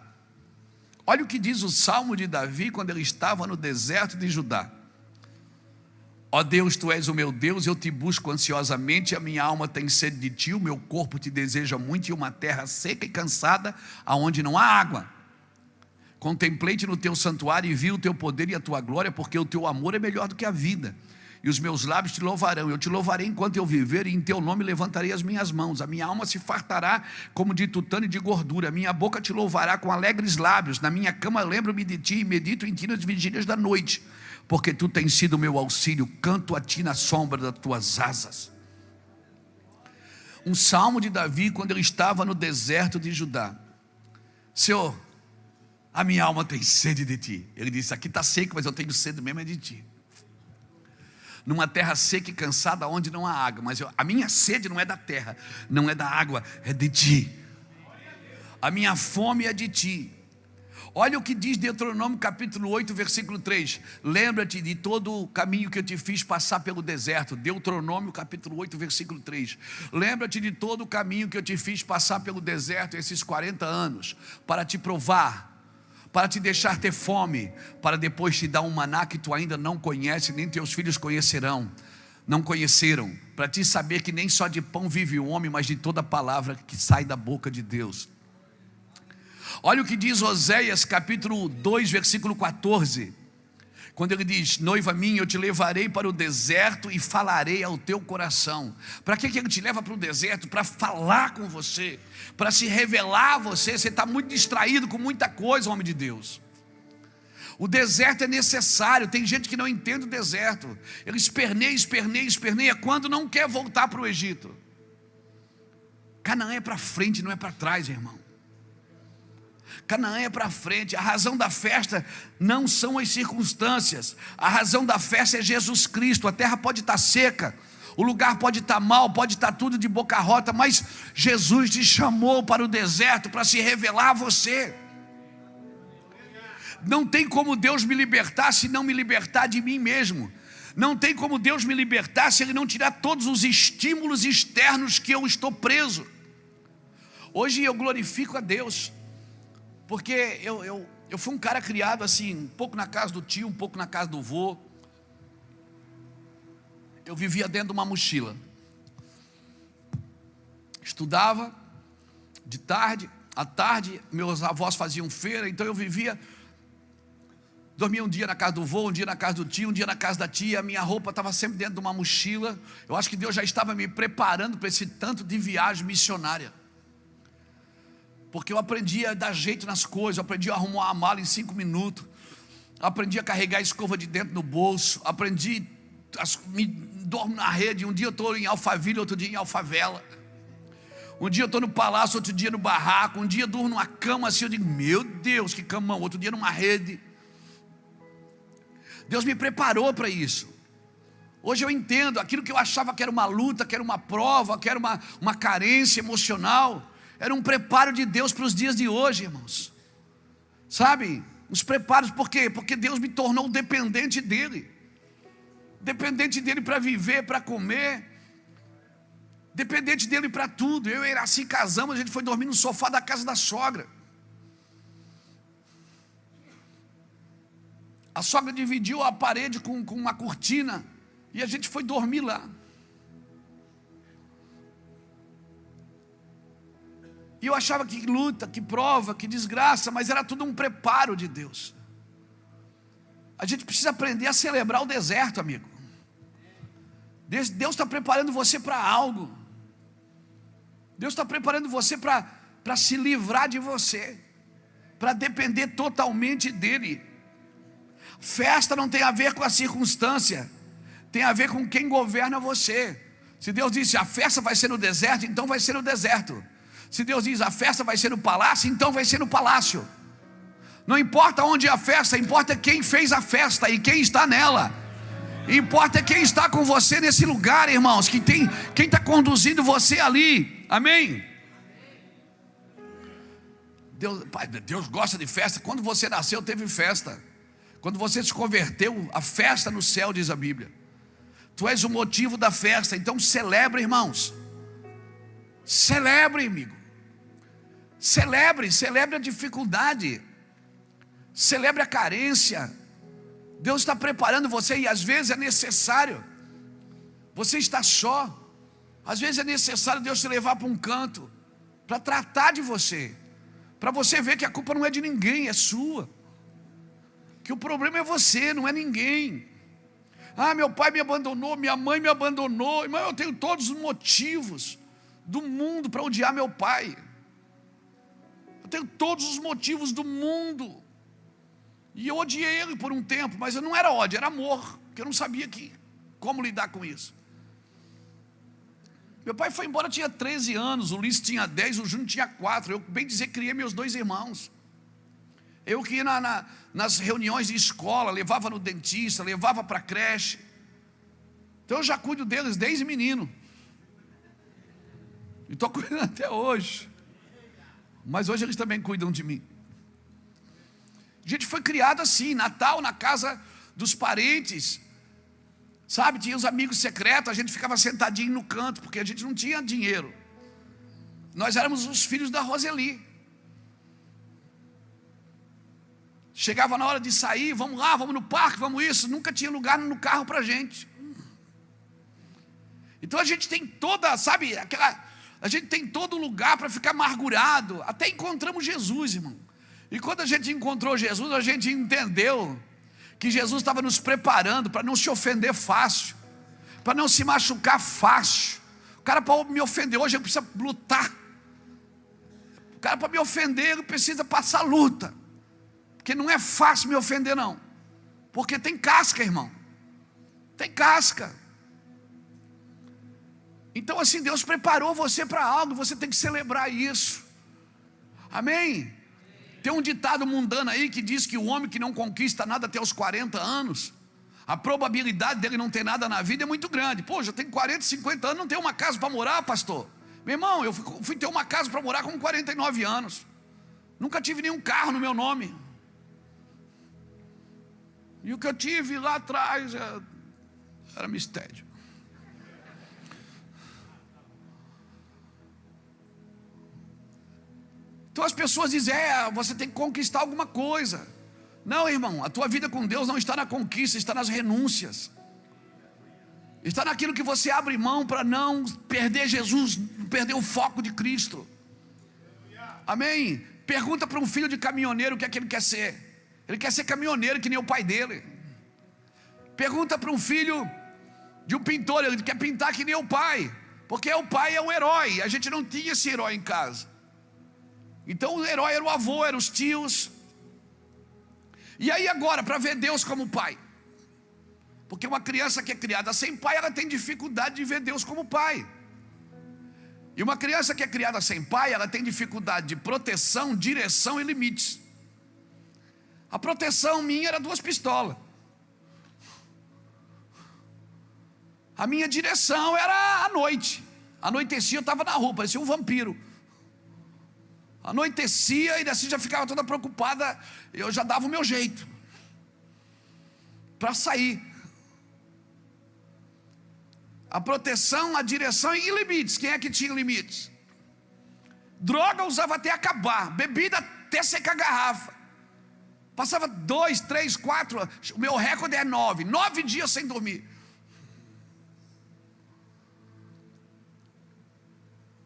Olha o que diz o salmo de Davi quando ele estava no deserto de Judá. Ó Deus, Tu és o meu Deus, eu te busco ansiosamente, a minha alma tem sede de Ti, o meu corpo te deseja muito, e uma terra seca e cansada, aonde não há água. Contemplei-te no Teu santuário e vi o Teu poder e a Tua glória, porque o Teu amor é melhor do que a vida. E os meus lábios te louvarão, eu te louvarei enquanto eu viver, e em teu nome levantarei as minhas mãos. A minha alma se fartará como de tutano e de gordura, a minha boca te louvará com alegres lábios. Na minha cama lembro-me de ti e medito em ti nas vigílias da noite, porque tu tens sido o meu auxílio, canto a ti na sombra das tuas asas. Um salmo de Davi quando ele estava no deserto de Judá. Senhor, a minha alma tem sede de ti. Ele disse: aqui está seco, mas eu tenho sede mesmo é de ti. Numa terra seca e cansada onde não há água. Mas a minha sede não é da terra, não é da água, é de ti. A minha fome é de ti. Olha o que diz Deuteronômio capítulo 8 versículo 3. Lembra-te de todo o caminho que eu te fiz passar pelo deserto. Deuteronômio capítulo 8 versículo 3. Lembra-te de todo o caminho que eu te fiz passar pelo deserto esses 40 anos, para te provar, para te deixar ter fome, para depois te dar um maná que tu ainda não conhece, nem teus filhos não conheceram, para te saber que nem só de pão vive o homem, mas de toda palavra que sai da boca de Deus. Olha o que diz Oséias capítulo 2 versículo 14. Quando ele diz: noiva minha, eu te levarei para o deserto e falarei ao teu coração. Para que ele te leva para o deserto? Para falar com você, para se revelar a você. Você está muito distraído com muita coisa, homem de Deus. O deserto é necessário. Tem gente que não entende o deserto. Ele esperneia quando não quer voltar para o Egito. Canaã é para frente, não é para trás, irmão. Canaã é para frente. A razão da festa não são as circunstâncias. A razão da festa é Jesus Cristo. A terra pode estar seca, o lugar pode estar mal, pode estar tudo de boca rota, mas Jesus te chamou para o deserto para se revelar a você. Não tem como Deus me libertar se não me libertar de mim mesmo. Não tem como Deus me libertar se Ele não tirar todos os estímulos externos que eu estou preso. Hoje eu glorifico a Deus, porque eu fui um cara criado assim, um pouco na casa do tio, um pouco na casa do vô. Eu vivia dentro de uma mochila. Estudava de tarde, à tarde meus avós faziam feira, então eu dormia um dia na casa do vô, um dia na casa do tio, um dia na casa da tia. A minha roupa estava sempre dentro de uma mochila. Eu acho que Deus já estava me preparando para esse tanto de viagem missionária, porque eu aprendi a dar jeito nas coisas, eu aprendi a arrumar a mala em 5 minutos, aprendi a carregar a escova de dentro no bolso, dormo na rede. Um dia eu estou em Alphaville, outro dia em Alfavela. Um dia eu estou no palácio, outro dia no barraco. Um dia eu durmo numa cama assim, eu digo: meu Deus, que camão. Outro dia numa rede. Deus me preparou para isso. Hoje eu entendo aquilo que eu achava que era uma luta, que era uma prova, que era uma carência emocional. Era um preparo de Deus para os dias de hoje, irmãos. Sabe? Os preparos, por quê? Porque Deus me tornou dependente dEle. Dependente dEle para viver, para comer. Dependente dEle para tudo. Eu e Iraci casamos, a gente foi dormir no sofá da casa da sogra. A sogra dividiu a parede com uma cortina e a gente foi dormir lá. E eu achava que luta, que prova, que desgraça, mas era tudo um preparo de Deus. A gente precisa aprender a celebrar o deserto, amigo. Deus está preparando você para algo. Deus está preparando você para se livrar de você, para depender totalmente dEle. Festa não tem a ver com a circunstância, tem a ver com quem governa você. Se Deus disse a festa vai ser no deserto, então vai ser no deserto. Se Deus diz a festa vai ser no palácio, então vai ser no palácio. Não importa onde é a festa, importa quem fez a festa e quem está nela. Importa quem está com você nesse lugar, irmãos, quem está conduzindo você ali. Amém? Deus gosta de festa. Quando você nasceu teve festa. Quando você se converteu, a festa no céu, diz a Bíblia. Tu és o motivo da festa, então celebre, irmãos. Celebre, amigo. Celebre a dificuldade. Celebre a carência. Deus está preparando você e às vezes é necessário. Você está só. Às vezes é necessário Deus te levar para um canto, para tratar de você, para você ver que a culpa não é de ninguém, é sua. Que o problema é você, não é ninguém. Ah, meu pai me abandonou, minha mãe me abandonou. Irmão, eu tenho todos os motivos do mundo para odiar meu pai. Eu tenho todos os motivos do mundo. E eu odiei ele por um tempo, mas não era ódio, era amor, porque eu não sabia como lidar com isso. Meu pai foi embora, tinha 13 anos, o Ulisses tinha 10, o Júnior tinha 4. Eu, bem dizer, criei meus 2 irmãos. Eu que ia nas reuniões de escola, levava no dentista, levava para a creche. Então eu já cuido deles desde menino. E estou cuidando até hoje. Mas hoje eles também cuidam de mim. A gente foi criado assim, Natal na casa dos parentes. Sabe, tinha os amigos secretos, a gente ficava sentadinho no canto, porque a gente não tinha dinheiro. Nós éramos os filhos da Roseli. Chegava na hora de sair, vamos lá, vamos no parque, vamos isso. Nunca tinha lugar no carro para a gente. Então a gente tem toda, sabe, a gente tem todo lugar para ficar amargurado. Até encontramos Jesus, irmão. E quando a gente encontrou Jesus, a gente entendeu que Jesus estava nos preparando para não se ofender fácil, para não se machucar fácil. O cara, para me ofender hoje, ele precisa lutar. O cara, para me ofender, ele precisa passar luta, porque não é fácil me ofender, não, porque tem casca, irmão, tem casca. Então assim, Deus preparou você para algo, você tem que celebrar isso, amém? Tem um ditado mundano aí que diz que o homem que não conquista nada até os 40 anos, a probabilidade dele não ter nada na vida é muito grande. Pô, já tenho 40, 50 anos, não tenho uma casa para morar, pastor. Meu irmão, eu fui ter uma casa para morar com 49 anos. Nunca tive nenhum carro no meu nome. E o que eu tive lá atrás era mistério. Então as pessoas dizem, você tem que conquistar alguma coisa. Não, irmão, a tua vida com Deus não está na conquista, está nas renúncias. Está naquilo que você abre mão para não perder Jesus, perder o foco de Cristo. Amém? Pergunta para um filho de caminhoneiro o que é que ele quer ser. Ele quer ser caminhoneiro que nem o pai dele. Pergunta para um filho de um pintor, ele quer pintar que nem o pai, porque o pai é um herói. A gente não tinha esse herói em casa. Então o herói era o avô, eram os tios. E aí agora, para ver Deus como pai, porque uma criança que é criada sem pai, ela tem dificuldade de ver Deus como pai. E uma criança que é criada sem pai, ela tem dificuldade de proteção, direção e limites. A proteção minha era 2 pistolas. A minha direção era à noite. Anoitecia, eu estava na rua, parecia um vampiro. Anoitecia e assim já ficava toda preocupada. Eu já dava o meu jeito para sair. A proteção, a direção e limites. Quem é que tinha limites? Droga usava até acabar, bebida até secar a garrafa. Passava 2, 3, 4. O meu recorde é 9. 9 dias sem dormir.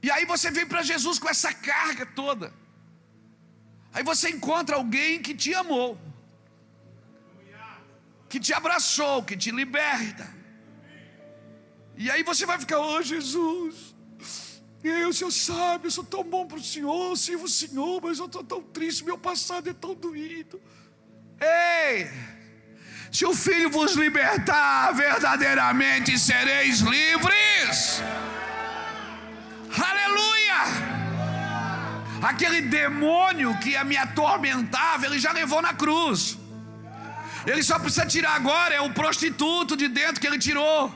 E aí você vem para Jesus com essa carga toda. Aí você encontra alguém que te amou, que te abraçou, que te liberta. E aí você vai ficar, Jesus, o Senhor sabe, eu sou tão bom para o Senhor, eu sirvo o Senhor, mas eu estou tão triste, meu passado é tão doído. Ei, se o Filho vos libertar, verdadeiramente sereis livres. Aleluia! Aquele demônio que me atormentava, ele já levou na cruz. Ele só precisa tirar agora, é o prostituto de dentro que ele tirou.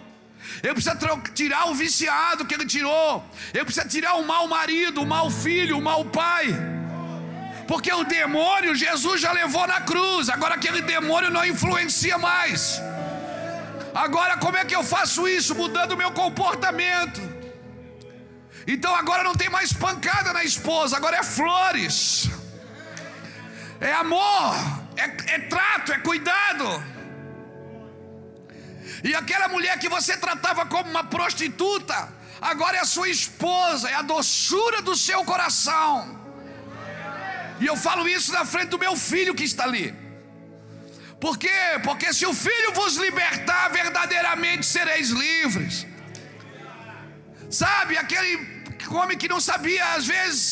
Ele precisa tirar o viciado que ele tirou. Ele precisa tirar o mau marido, o mau filho, o mau pai. Porque o demônio, Jesus já levou na cruz. Agora aquele demônio não influencia mais. Agora como é que eu faço isso? Mudando o meu comportamento. Então agora não tem mais pancada na esposa, agora é flores, é amor, é trato, é cuidado. E aquela mulher que você tratava como uma prostituta, agora é a sua esposa, é a doçura do seu coração. E eu falo isso na frente do meu filho que está ali. Por quê? Porque se o Filho vos libertar, verdadeiramente sereis livres. Sabe, aquele homem que não sabia às vezes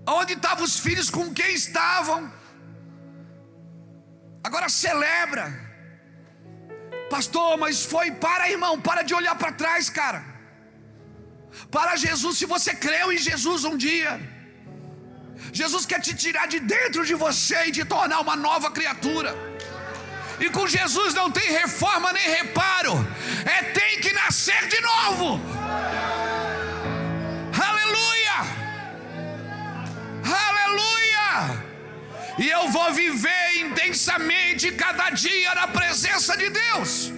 onde estavam os filhos, com quem estavam, agora celebra. Pastor, mas foi, irmão, para de olhar para trás, cara. Para Jesus, se você creu em Jesus um dia, Jesus quer te tirar de dentro de você e te tornar uma nova criatura. E com Jesus não tem reforma nem reparo, tem que nascer de novo. Aleluia! Aleluia! E eu vou viver intensamente cada dia na presença de Deus.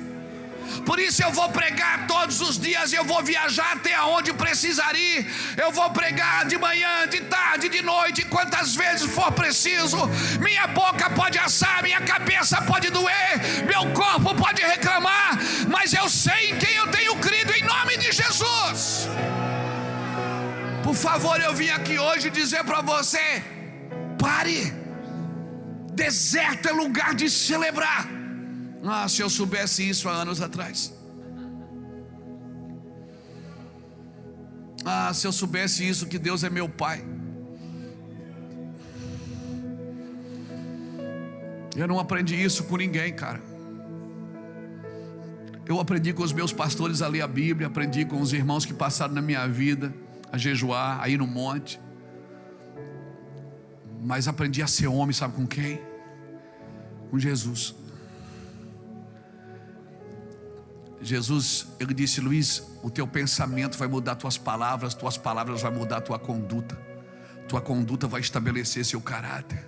Por isso eu vou pregar todos os dias, eu vou viajar até onde precisar ir. Eu vou pregar de manhã, de tarde, de noite, quantas vezes for preciso. Minha boca pode assar, minha cabeça pode doer, meu corpo pode reclamar, mas eu sei em quem eu tenho crido, em nome de Jesus. Por favor, eu vim aqui hoje dizer para você: pare, Deserto é lugar de celebrar. Ah, se eu soubesse isso há anos atrás. Ah, se eu soubesse isso, que Deus é meu Pai. Eu não aprendi isso com ninguém, cara. Eu aprendi com os meus pastores a ler a Bíblia, aprendi com os irmãos que passaram na minha vida a jejuar, a ir no monte. Mas aprendi a ser homem, sabe com quem? Com Jesus. Jesus, ele disse: Luiz, o teu pensamento vai mudar tuas palavras vão mudar tua conduta vai estabelecer seu caráter.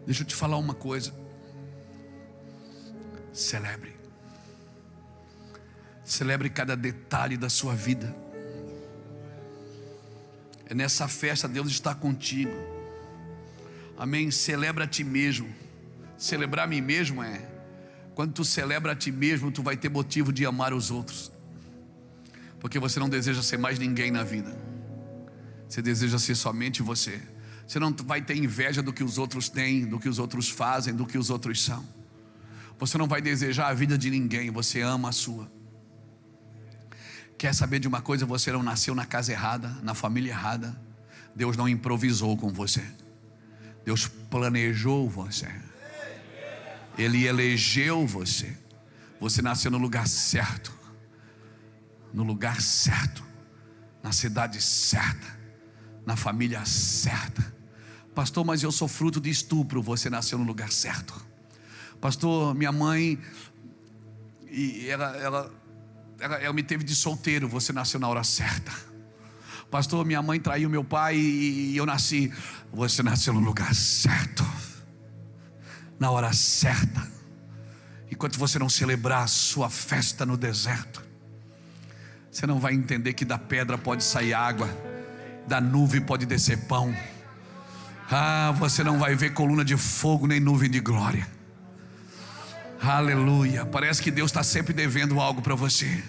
Deixa eu te falar uma coisa. Celebre cada detalhe da sua vida. É nessa festa Deus está contigo. Amém? Celebra a ti mesmo. Celebrar a mim mesmo quando tu celebra a ti mesmo, tu vai ter motivo de amar os outros. Porque você não deseja ser mais ninguém na vida. Você deseja ser somente você. Você não vai ter inveja do que os outros têm, do que os outros fazem, do que os outros são. Você não vai desejar a vida de ninguém, você ama a sua. Quer saber de uma coisa? Você não nasceu na casa errada, na família errada. Deus não improvisou com você. Deus planejou você. Ele elegeu você. Você nasceu no lugar certo. No lugar certo. Na cidade certa. Na família certa. Pastor, mas eu sou fruto de estupro. Você nasceu no lugar certo. Pastor, minha mãe, ela me teve de solteiro. Você nasceu na hora certa. Pastor, minha mãe traiu meu pai e eu nasci. Você nasceu no lugar certo, na hora certa. Enquanto você não celebrar a sua festa no deserto, você não vai entender que da pedra pode sair água, da nuvem pode descer pão. Você não vai ver coluna de fogo nem nuvem de glória. Aleluia. Parece que Deus está sempre devendo algo para você.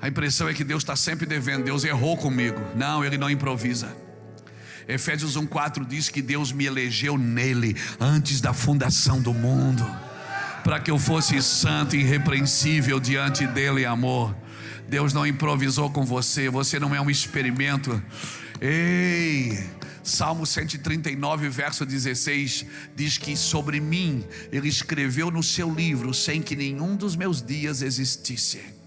A impressão é que Deus está sempre devendo. Deus errou comigo. Não, Ele não improvisa. Efésios 1:4 diz que Deus me elegeu nele antes da fundação do mundo, para que eu fosse santo e irrepreensível diante dele em amor. Deus não improvisou com você. Você não é um experimento. Ei, Salmo 139 verso 16 diz que sobre mim Ele escreveu no seu livro sem que nenhum dos meus dias existisse.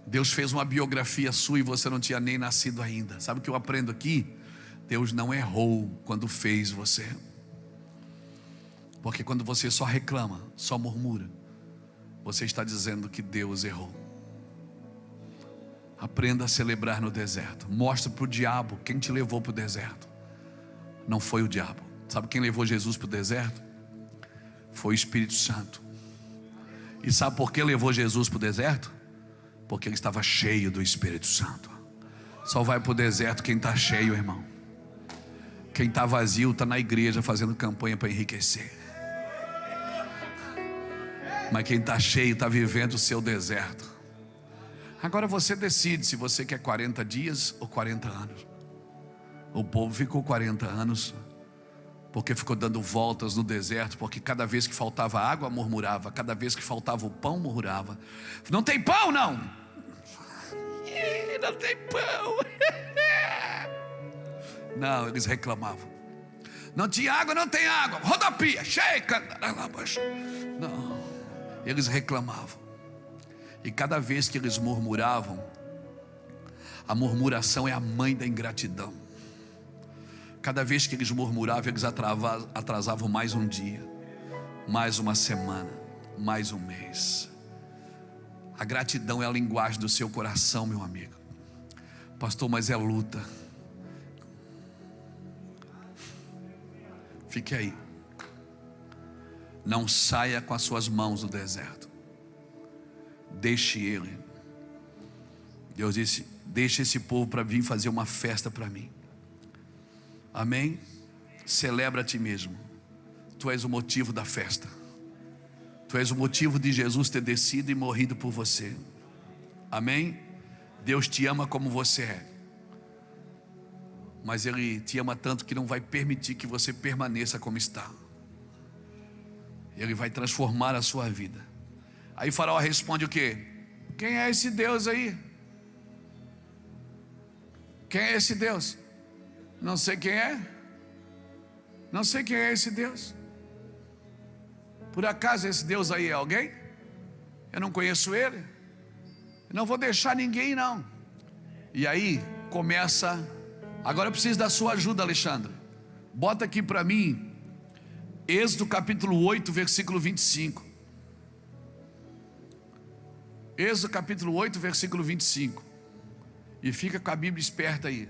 Deus fez uma biografia sua e você não tinha nem nascido ainda. Sabe o que eu aprendo aqui? Deus não errou quando fez você. Porque quando você só reclama, só murmura, você está dizendo que Deus errou. Aprenda a celebrar no deserto. Mostra para o diabo quem te levou para o deserto. Não foi o diabo. Sabe quem levou Jesus para o deserto? Foi o Espírito Santo. E sabe por que levou Jesus para o deserto? Porque ele estava cheio do Espírito Santo. Só vai para o deserto quem está cheio, irmão. Quem está vazio está na igreja fazendo campanha para enriquecer. Mas quem está cheio está vivendo o seu deserto. Agora você decide se você quer 40 dias ou 40 anos. O povo ficou 40 anos porque ficou dando voltas no deserto, porque cada vez que faltava água murmurava, cada vez que faltava o pão murmurava. Não tem pão não. Não tem pão. Não, eles reclamavam. Não tinha água, não tem água. Rodopia, cheia. Não, eles reclamavam. E cada vez que eles murmuravam, a murmuração é a mãe da ingratidão. Cada vez que eles murmuravam, eles atrasavam mais um dia, mais uma semana, mais um mês. A gratidão é a linguagem do seu coração, meu amigo. Pastor, mas é luta. Fique aí. Não saia com as suas mãos do deserto. Deixe ele. Deus disse: deixe esse povo para vir fazer uma festa para mim. Amém? Celebra a ti mesmo. Tu és o motivo da festa. Tu és o motivo de Jesus ter descido e morrido por você. Amém? Deus te ama como você é. mas Ele te ama tanto que não vai permitir que você permaneça como está. Ele vai transformar a sua vida. Aí Faraó responde o quê? Quem é esse Deus aí? Quem é esse Deus? Não sei quem é. Não sei quem é esse Deus. Por acaso esse Deus aí é alguém? Eu não conheço ele. Eu não vou deixar ninguém não. E aí começa. Agora eu preciso da sua ajuda, Alexandre. Bota aqui para mim Êxodo capítulo 8, versículo 25. Êxodo capítulo 8, versículo 25. E fica com a Bíblia esperta aí.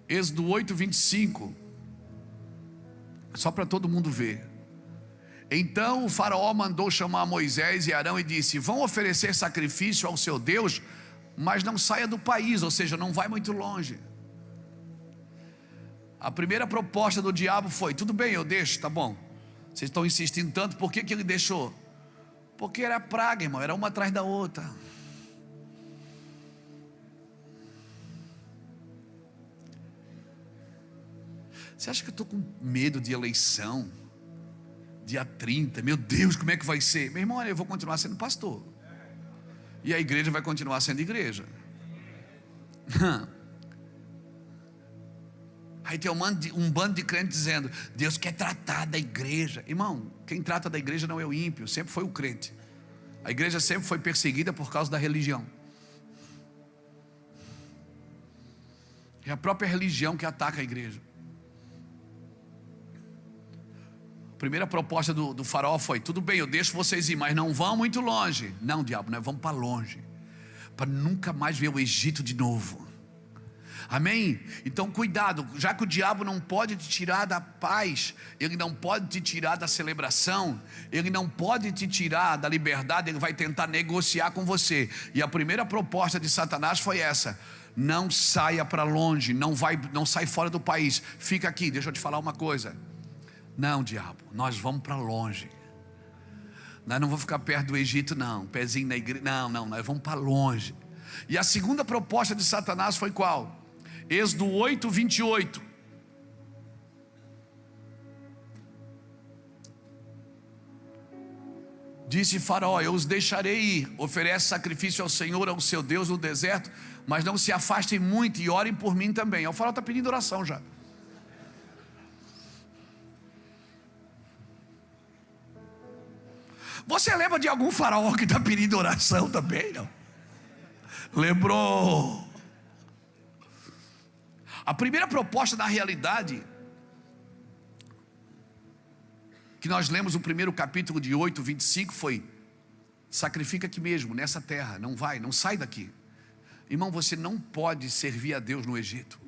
Êxodo 8, 25. Só para todo mundo ver. Então o faraó mandou chamar Moisés e Arão e disse: vão oferecer sacrifício ao seu Deus, mas não saia do país, ou seja, não vai muito longe. A primeira proposta do diabo foi: tudo bem, eu deixo, tá bom. Vocês estão insistindo tanto, por que ele deixou? Porque era praga, irmão, era uma atrás da outra. Você acha que eu estou com medo de eleição? Dia 30, meu Deus, como é que vai ser? Meu irmão, olha, eu vou continuar sendo pastor. E a igreja vai continuar sendo igreja. Aí tem um bando de crentes dizendo: Deus quer tratar da igreja. Irmão, quem trata da igreja não é o ímpio, sempre foi o crente. A igreja sempre foi perseguida por causa da religião. É a própria religião que ataca a igreja. A primeira proposta do faraó foi: tudo bem, eu deixo vocês ir, mas não vão muito longe. Não, diabo, nós vamos para longe, para nunca mais ver o Egito de novo. Amém? Então cuidado, já que o diabo não pode te tirar da paz, ele não pode te tirar da celebração, ele não pode te tirar da liberdade, ele vai tentar negociar com você. E a primeira proposta de Satanás foi essa: não saia para longe, não sai fora do país, fica aqui. Deixa eu te falar uma coisa. Não, diabo, nós vamos para longe. Nós não vamos ficar perto do Egito não, pezinho na igreja, não, nós vamos para longe. E a segunda proposta de Satanás foi qual? Êxodo 8, 28. Disse Faraó: eu os deixarei ir, oferece sacrifício ao Senhor, ao seu Deus no deserto, mas não se afastem muito e orem por mim também. O faraó está pedindo oração já. Você lembra de algum faraó que está pedindo oração também? Não? Lembrou? A primeira proposta, na realidade, que nós lemos no primeiro capítulo de 8, 25, foi: sacrifica aqui mesmo, nessa terra, não sai daqui. Irmão, você não pode servir a Deus no Egito.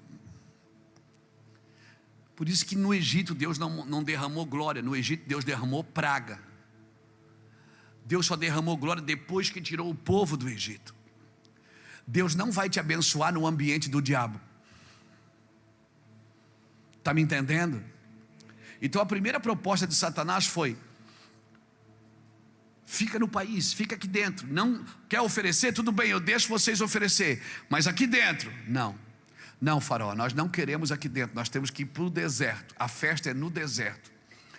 Por isso que no Egito Deus não derramou glória, no Egito Deus derramou praga. Deus só derramou glória depois que tirou o povo do Egito. Deus não vai te abençoar no ambiente do diabo. Está me entendendo? Então a primeira proposta de Satanás foi: fica no país, fica aqui dentro. Não quer oferecer? Tudo bem, eu deixo vocês oferecer, mas aqui dentro, não, faraó, nós não queremos aqui dentro, nós temos que ir para o deserto. A festa é no deserto.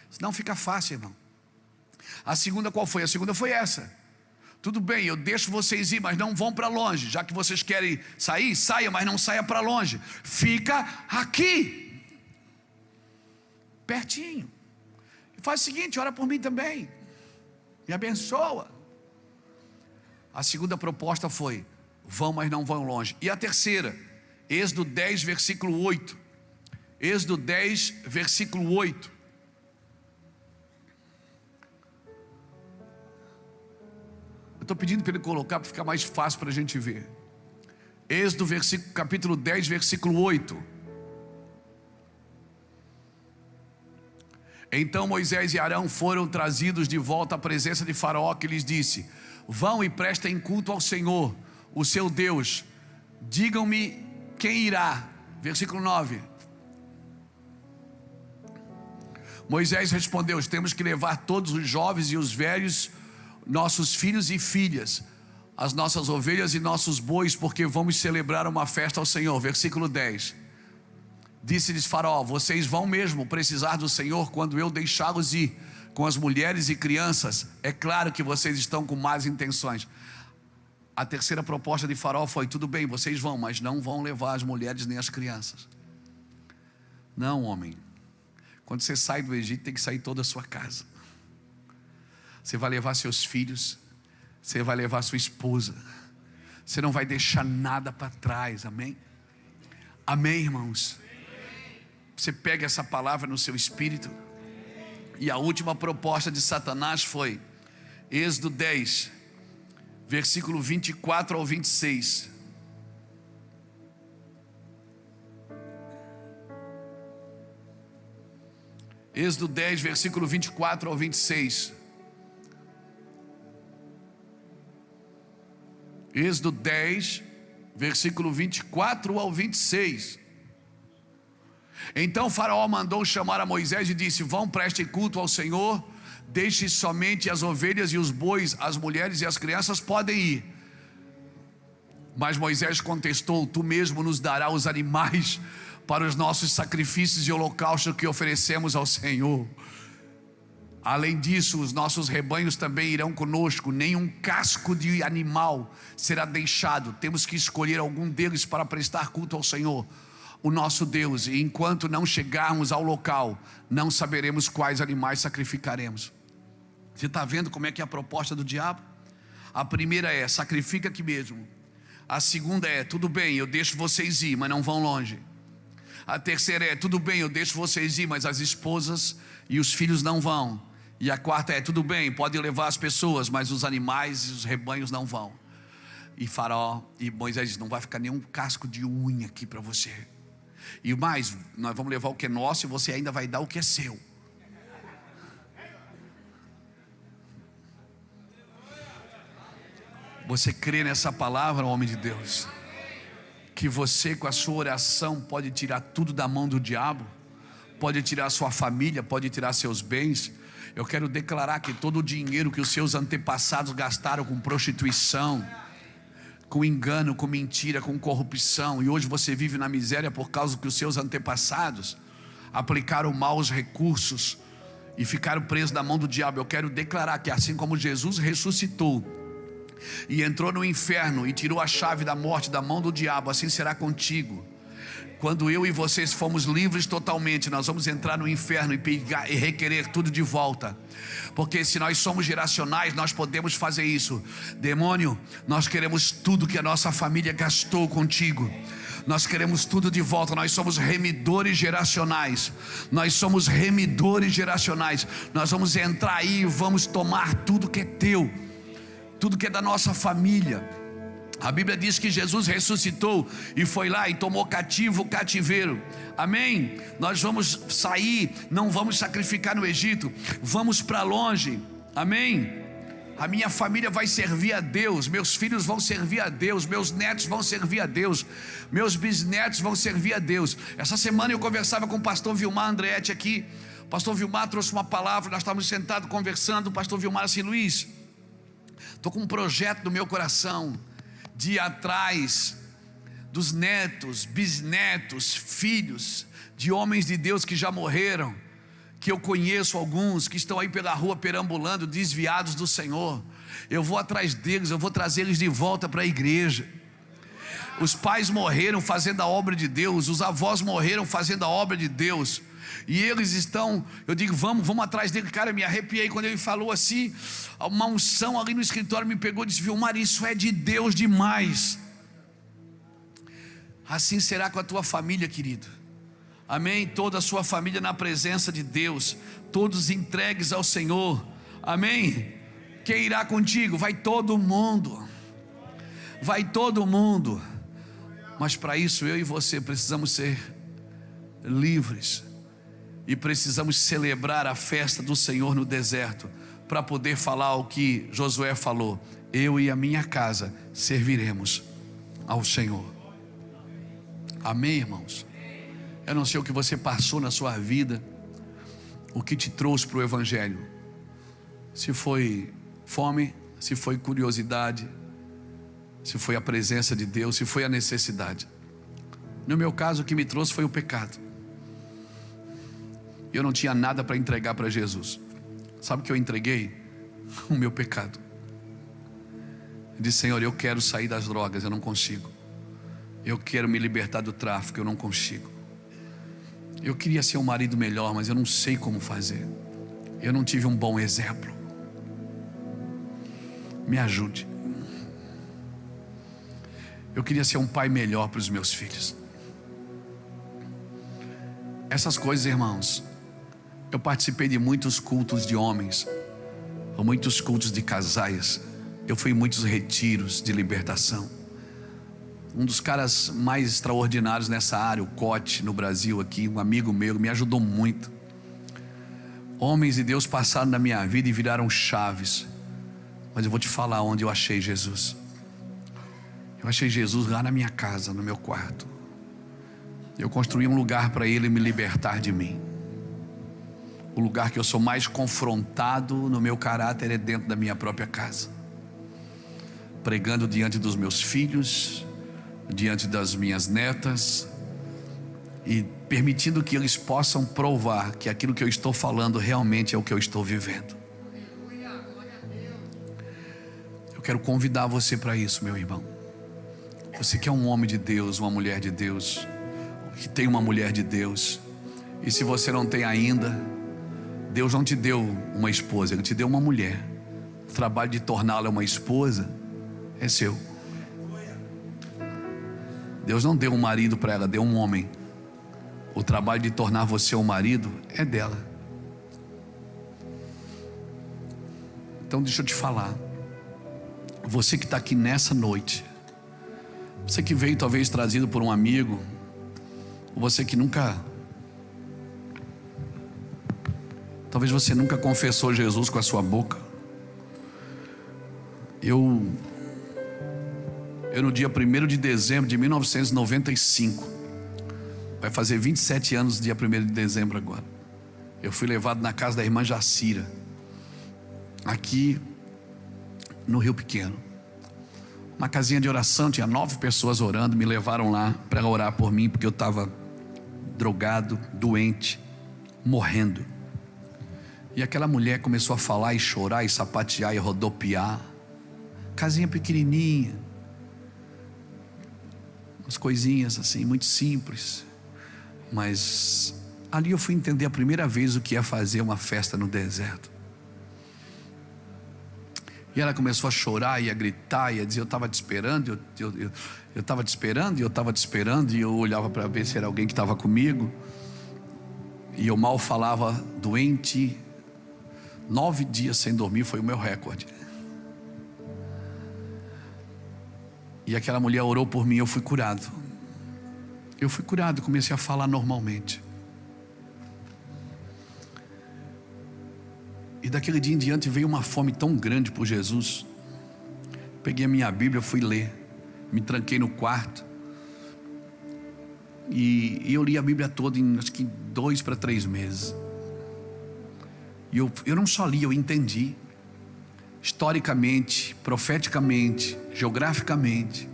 Senão fica fácil, irmão. A segunda qual foi? A segunda foi essa: tudo bem, eu deixo vocês ir, mas não vão para longe. Já que vocês querem sair, saia, mas não saia para longe. Fica aqui, pertinho. E faz o seguinte: ora por mim também, me abençoa. A segunda proposta foi: vão, mas não vão longe. E a terceira, Êxodo 10, versículo 8. Êxodo 10, versículo 8. Eu estou pedindo para ele colocar para ficar mais fácil para a gente ver. Êxodo capítulo 10, versículo 8. Então Moisés e Arão foram trazidos de volta à presença de Faraó, que lhes disse: vão e prestem culto ao Senhor, o seu Deus. Digam-me quem irá. Versículo 9. Moisés respondeu: temos que levar todos os jovens e os velhos, nossos filhos e filhas, as nossas ovelhas e nossos bois, porque vamos celebrar uma festa ao Senhor. Versículo 10. Disse-lhes Faraó: vocês vão mesmo precisar do Senhor quando eu deixá-los ir com as mulheres e crianças? É claro que vocês estão com más intenções. A terceira proposta de Faraó foi: tudo bem, vocês vão, mas não vão levar as mulheres nem as crianças. Não, homem. Quando você sai do Egito, tem que sair toda a sua casa. Você vai levar seus filhos, você vai levar sua esposa, você não vai deixar nada para trás, amém? Amém, irmãos? Você pega essa palavra no seu espírito. E a última proposta de Satanás foi Êxodo 10, versículo 24 ao 26. Êxodo 10, versículo 24 ao 26. Êxodo 10, versículo 24 ao 26. Então Faraó mandou chamar a Moisés e disse: vão, prestem culto ao Senhor, deixe somente as ovelhas e os bois, as mulheres e as crianças podem ir. Mas Moisés contestou: tu mesmo nos dará os animais para os nossos sacrifícios e holocaustos que oferecemos ao Senhor. Além disso, os nossos rebanhos também irão conosco, nenhum casco de animal será deixado. Temos que escolher algum deles para prestar culto ao Senhor, o nosso Deus, e enquanto não chegarmos ao local, não saberemos quais animais sacrificaremos. Você está vendo como é que é a proposta do diabo? A primeira é: sacrifica aqui mesmo. A segunda é: tudo bem, eu deixo vocês ir, mas não vão longe. A terceira é: tudo bem, eu deixo vocês ir, mas as esposas e os filhos não vão. E a quarta é: tudo bem, pode levar as pessoas, mas os animais e os rebanhos não vão. E Faraó e Moisés dizem: não vai ficar nenhum casco de unha aqui para você. E mais, nós vamos levar o que é nosso e você ainda vai dar o que é seu. Você crê nessa palavra, homem de Deus? Que você, com a sua oração, pode tirar tudo da mão do diabo? Pode tirar sua família, pode tirar seus bens? Eu quero declarar que todo o dinheiro que os seus antepassados gastaram com prostituição, com engano, com mentira, com corrupção, e hoje você vive na miséria por causa que os seus antepassados aplicaram maus recursos e ficaram presos na mão do diabo. Eu quero declarar que assim como Jesus ressuscitou e entrou no inferno e tirou a chave da morte da mão do diabo, assim será contigo. Quando eu e vocês fomos livres totalmente, nós vamos entrar no inferno e pegar e requerer tudo de volta. Porque se nós somos geracionais, nós podemos fazer isso. Demônio, nós queremos tudo que a nossa família gastou contigo. Nós queremos tudo de volta. Nós somos remidores geracionais. Nós somos remidores geracionais. Nós vamos entrar aí e vamos tomar tudo que é teu, tudo que é da nossa família. A Bíblia diz que Jesus ressuscitou e foi lá e tomou cativo o cativeiro. Amém? Nós vamos sair, não vamos sacrificar no Egito, vamos para longe. Amém? A minha família vai servir a Deus, meus filhos vão servir a Deus, meus netos vão servir a Deus, meus bisnetos vão servir a Deus. Essa semana eu conversava com o pastor Vilmar Andretti aqui. O pastor Vilmar trouxe uma palavra, nós estávamos sentados conversando. O pastor Vilmar assim: Luiz, estou com um projeto no meu coração de ir atrás dos netos, bisnetos, filhos de homens de Deus que já morreram, que eu conheço alguns, que estão aí pela rua perambulando, desviados do Senhor. Eu vou atrás deles, eu vou trazer eles de volta para a igreja. Os pais morreram fazendo a obra de Deus, os avós morreram fazendo a obra de Deus, e eles estão, eu digo, vamos atrás dele. Cara, eu me arrepiei quando ele falou assim. Uma unção ali no escritório me pegou e disse: Vilmar, isso é de Deus demais. Assim será com a tua família, querido. Amém? Toda a sua família na presença de Deus, todos entregues ao Senhor. Amém? Quem irá contigo? Vai todo mundo. Vai todo mundo. Mas para isso eu e você precisamos ser livres. E precisamos celebrar a festa do Senhor no deserto, para poder falar o que Josué falou: eu e a minha casa serviremos ao Senhor. Amém, irmãos? Eu não sei o que você passou na sua vida, o que te trouxe para o Evangelho. Se foi fome, se foi curiosidade, se foi a presença de Deus, se foi a necessidade. No meu caso, o que me trouxe foi o pecado. e eu não tinha nada para entregar para Jesus. Sabe o que eu entreguei? O meu pecado. Eu disse: Senhor, eu quero sair das drogas, eu não consigo. Eu quero me libertar do tráfico, eu não consigo. Eu queria ser um marido melhor, mas eu não sei como fazer. Eu não tive um bom exemplo. Me ajude. Eu queria ser um pai melhor para os meus filhos. Essas coisas, irmãos, eu participei de muitos cultos de homens, ou muitos cultos de casais. Eu fui em muitos retiros de libertação. Um dos caras mais extraordinários nessa área, o Cote, no Brasil aqui, um amigo meu, me ajudou muito. Homens de Deus passaram na minha vida e viraram chaves. Mas eu vou te falar onde eu achei Jesus. Eu achei Jesus lá na minha casa, no meu quarto. Eu construí um lugar para Ele me libertar de mim. O lugar que eu sou mais confrontado no meu caráter é dentro da minha própria casa, pregando diante dos meus filhos, diante das minhas netas, e permitindo que eles possam provar que aquilo que eu estou falando realmente é o que eu estou vivendo. Eu quero convidar você para isso, meu irmão. Você que é um homem de Deus, uma mulher de Deus, que tem uma mulher de Deus, e se você não tem ainda, Deus não te deu uma esposa, Ele te deu uma mulher. O trabalho de torná-la uma esposa é seu. Deus não deu um marido para ela, deu um homem. O trabalho de tornar você um marido é dela. Então deixa eu te falar. Você que está aqui nessa noite, você que veio talvez trazido por um amigo, ou você que talvez você nunca confessou Jesus com a sua boca. Eu no dia 1º de dezembro de 1995, vai fazer 27 anos dia 1º de dezembro agora, eu fui levado na casa da irmã Jacira, aqui no Rio Pequeno. Uma casinha de oração, tinha 9 pessoas orando. Me levaram lá para orar por mim, porque eu estava drogado, doente, morrendo. E aquela mulher começou a falar e chorar e sapatear e rodopiar. Casinha pequenininha, umas coisinhas assim, muito simples. Mas ali eu fui entender a primeira vez o que é fazer uma festa no deserto. E ela começou a chorar e a gritar e a dizer: eu estava te esperando, eu estava te esperando, e eu estava te esperando. E eu olhava para ver se era alguém que estava comigo. E eu mal falava, doente. 9 dias sem dormir foi o meu recorde. E aquela mulher orou por mim, eu fui curado. Eu fui curado, comecei a falar normalmente. E daquele dia em diante veio uma fome tão grande por Jesus. Peguei a minha Bíblia, fui ler. Me tranquei no quarto. E eu li a Bíblia toda em acho que 2 para 3 meses. E eu não só li, eu entendi. Historicamente, profeticamente, geograficamente.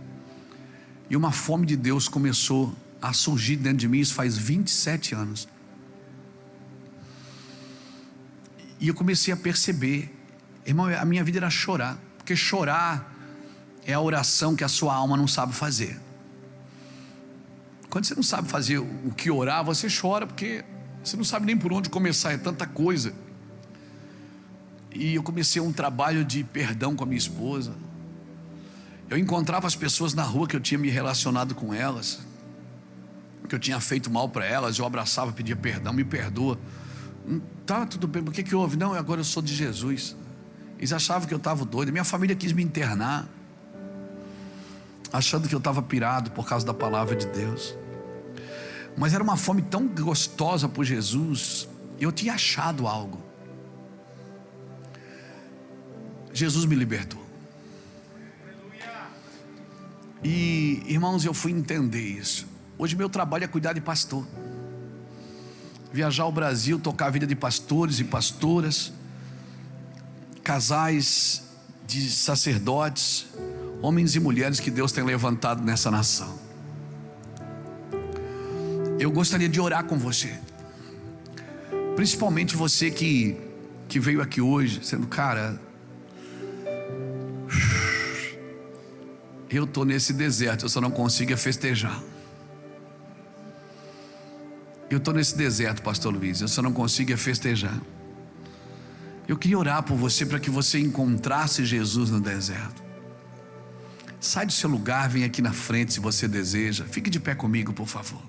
E uma fome de Deus começou a surgir dentro de mim. Isso faz 27 anos. E eu comecei a perceber, irmão, a minha vida era chorar. Porque chorar é a oração que a sua alma não sabe fazer. Quando você não sabe fazer o que orar, você chora, porque você não sabe nem por onde começar, é tanta coisa. E eu comecei um trabalho de perdão com a minha esposa. Eu encontrava as pessoas na rua que eu tinha me relacionado com elas, que eu tinha feito mal para elas. Eu abraçava, pedia perdão, me perdoa. Tá tudo bem, o que houve? Não, agora eu sou de Jesus. Eles achavam que eu estava doido. Minha família quis me internar, achando que eu estava pirado por causa da palavra de Deus. Mas era uma fome tão gostosa por Jesus. Eu tinha achado algo. Jesus me libertou. E irmãos, eu fui entender isso. Hoje meu trabalho é cuidar de pastor, viajar ao Brasil, tocar a vida de pastores e pastoras, casais de sacerdotes, homens e mulheres que Deus tem levantado nessa nação. Eu gostaria de orar com você. Principalmente você que veio aqui hoje, sendo, cara, eu estou nesse deserto, eu só não consigo festejar. Eu estou nesse deserto, pastor Luiz, eu só não consigo festejar. Eu queria orar por você, para que você encontrasse Jesus no deserto. Sai do seu lugar, vem aqui na frente se você deseja. Fique de pé comigo, por favor.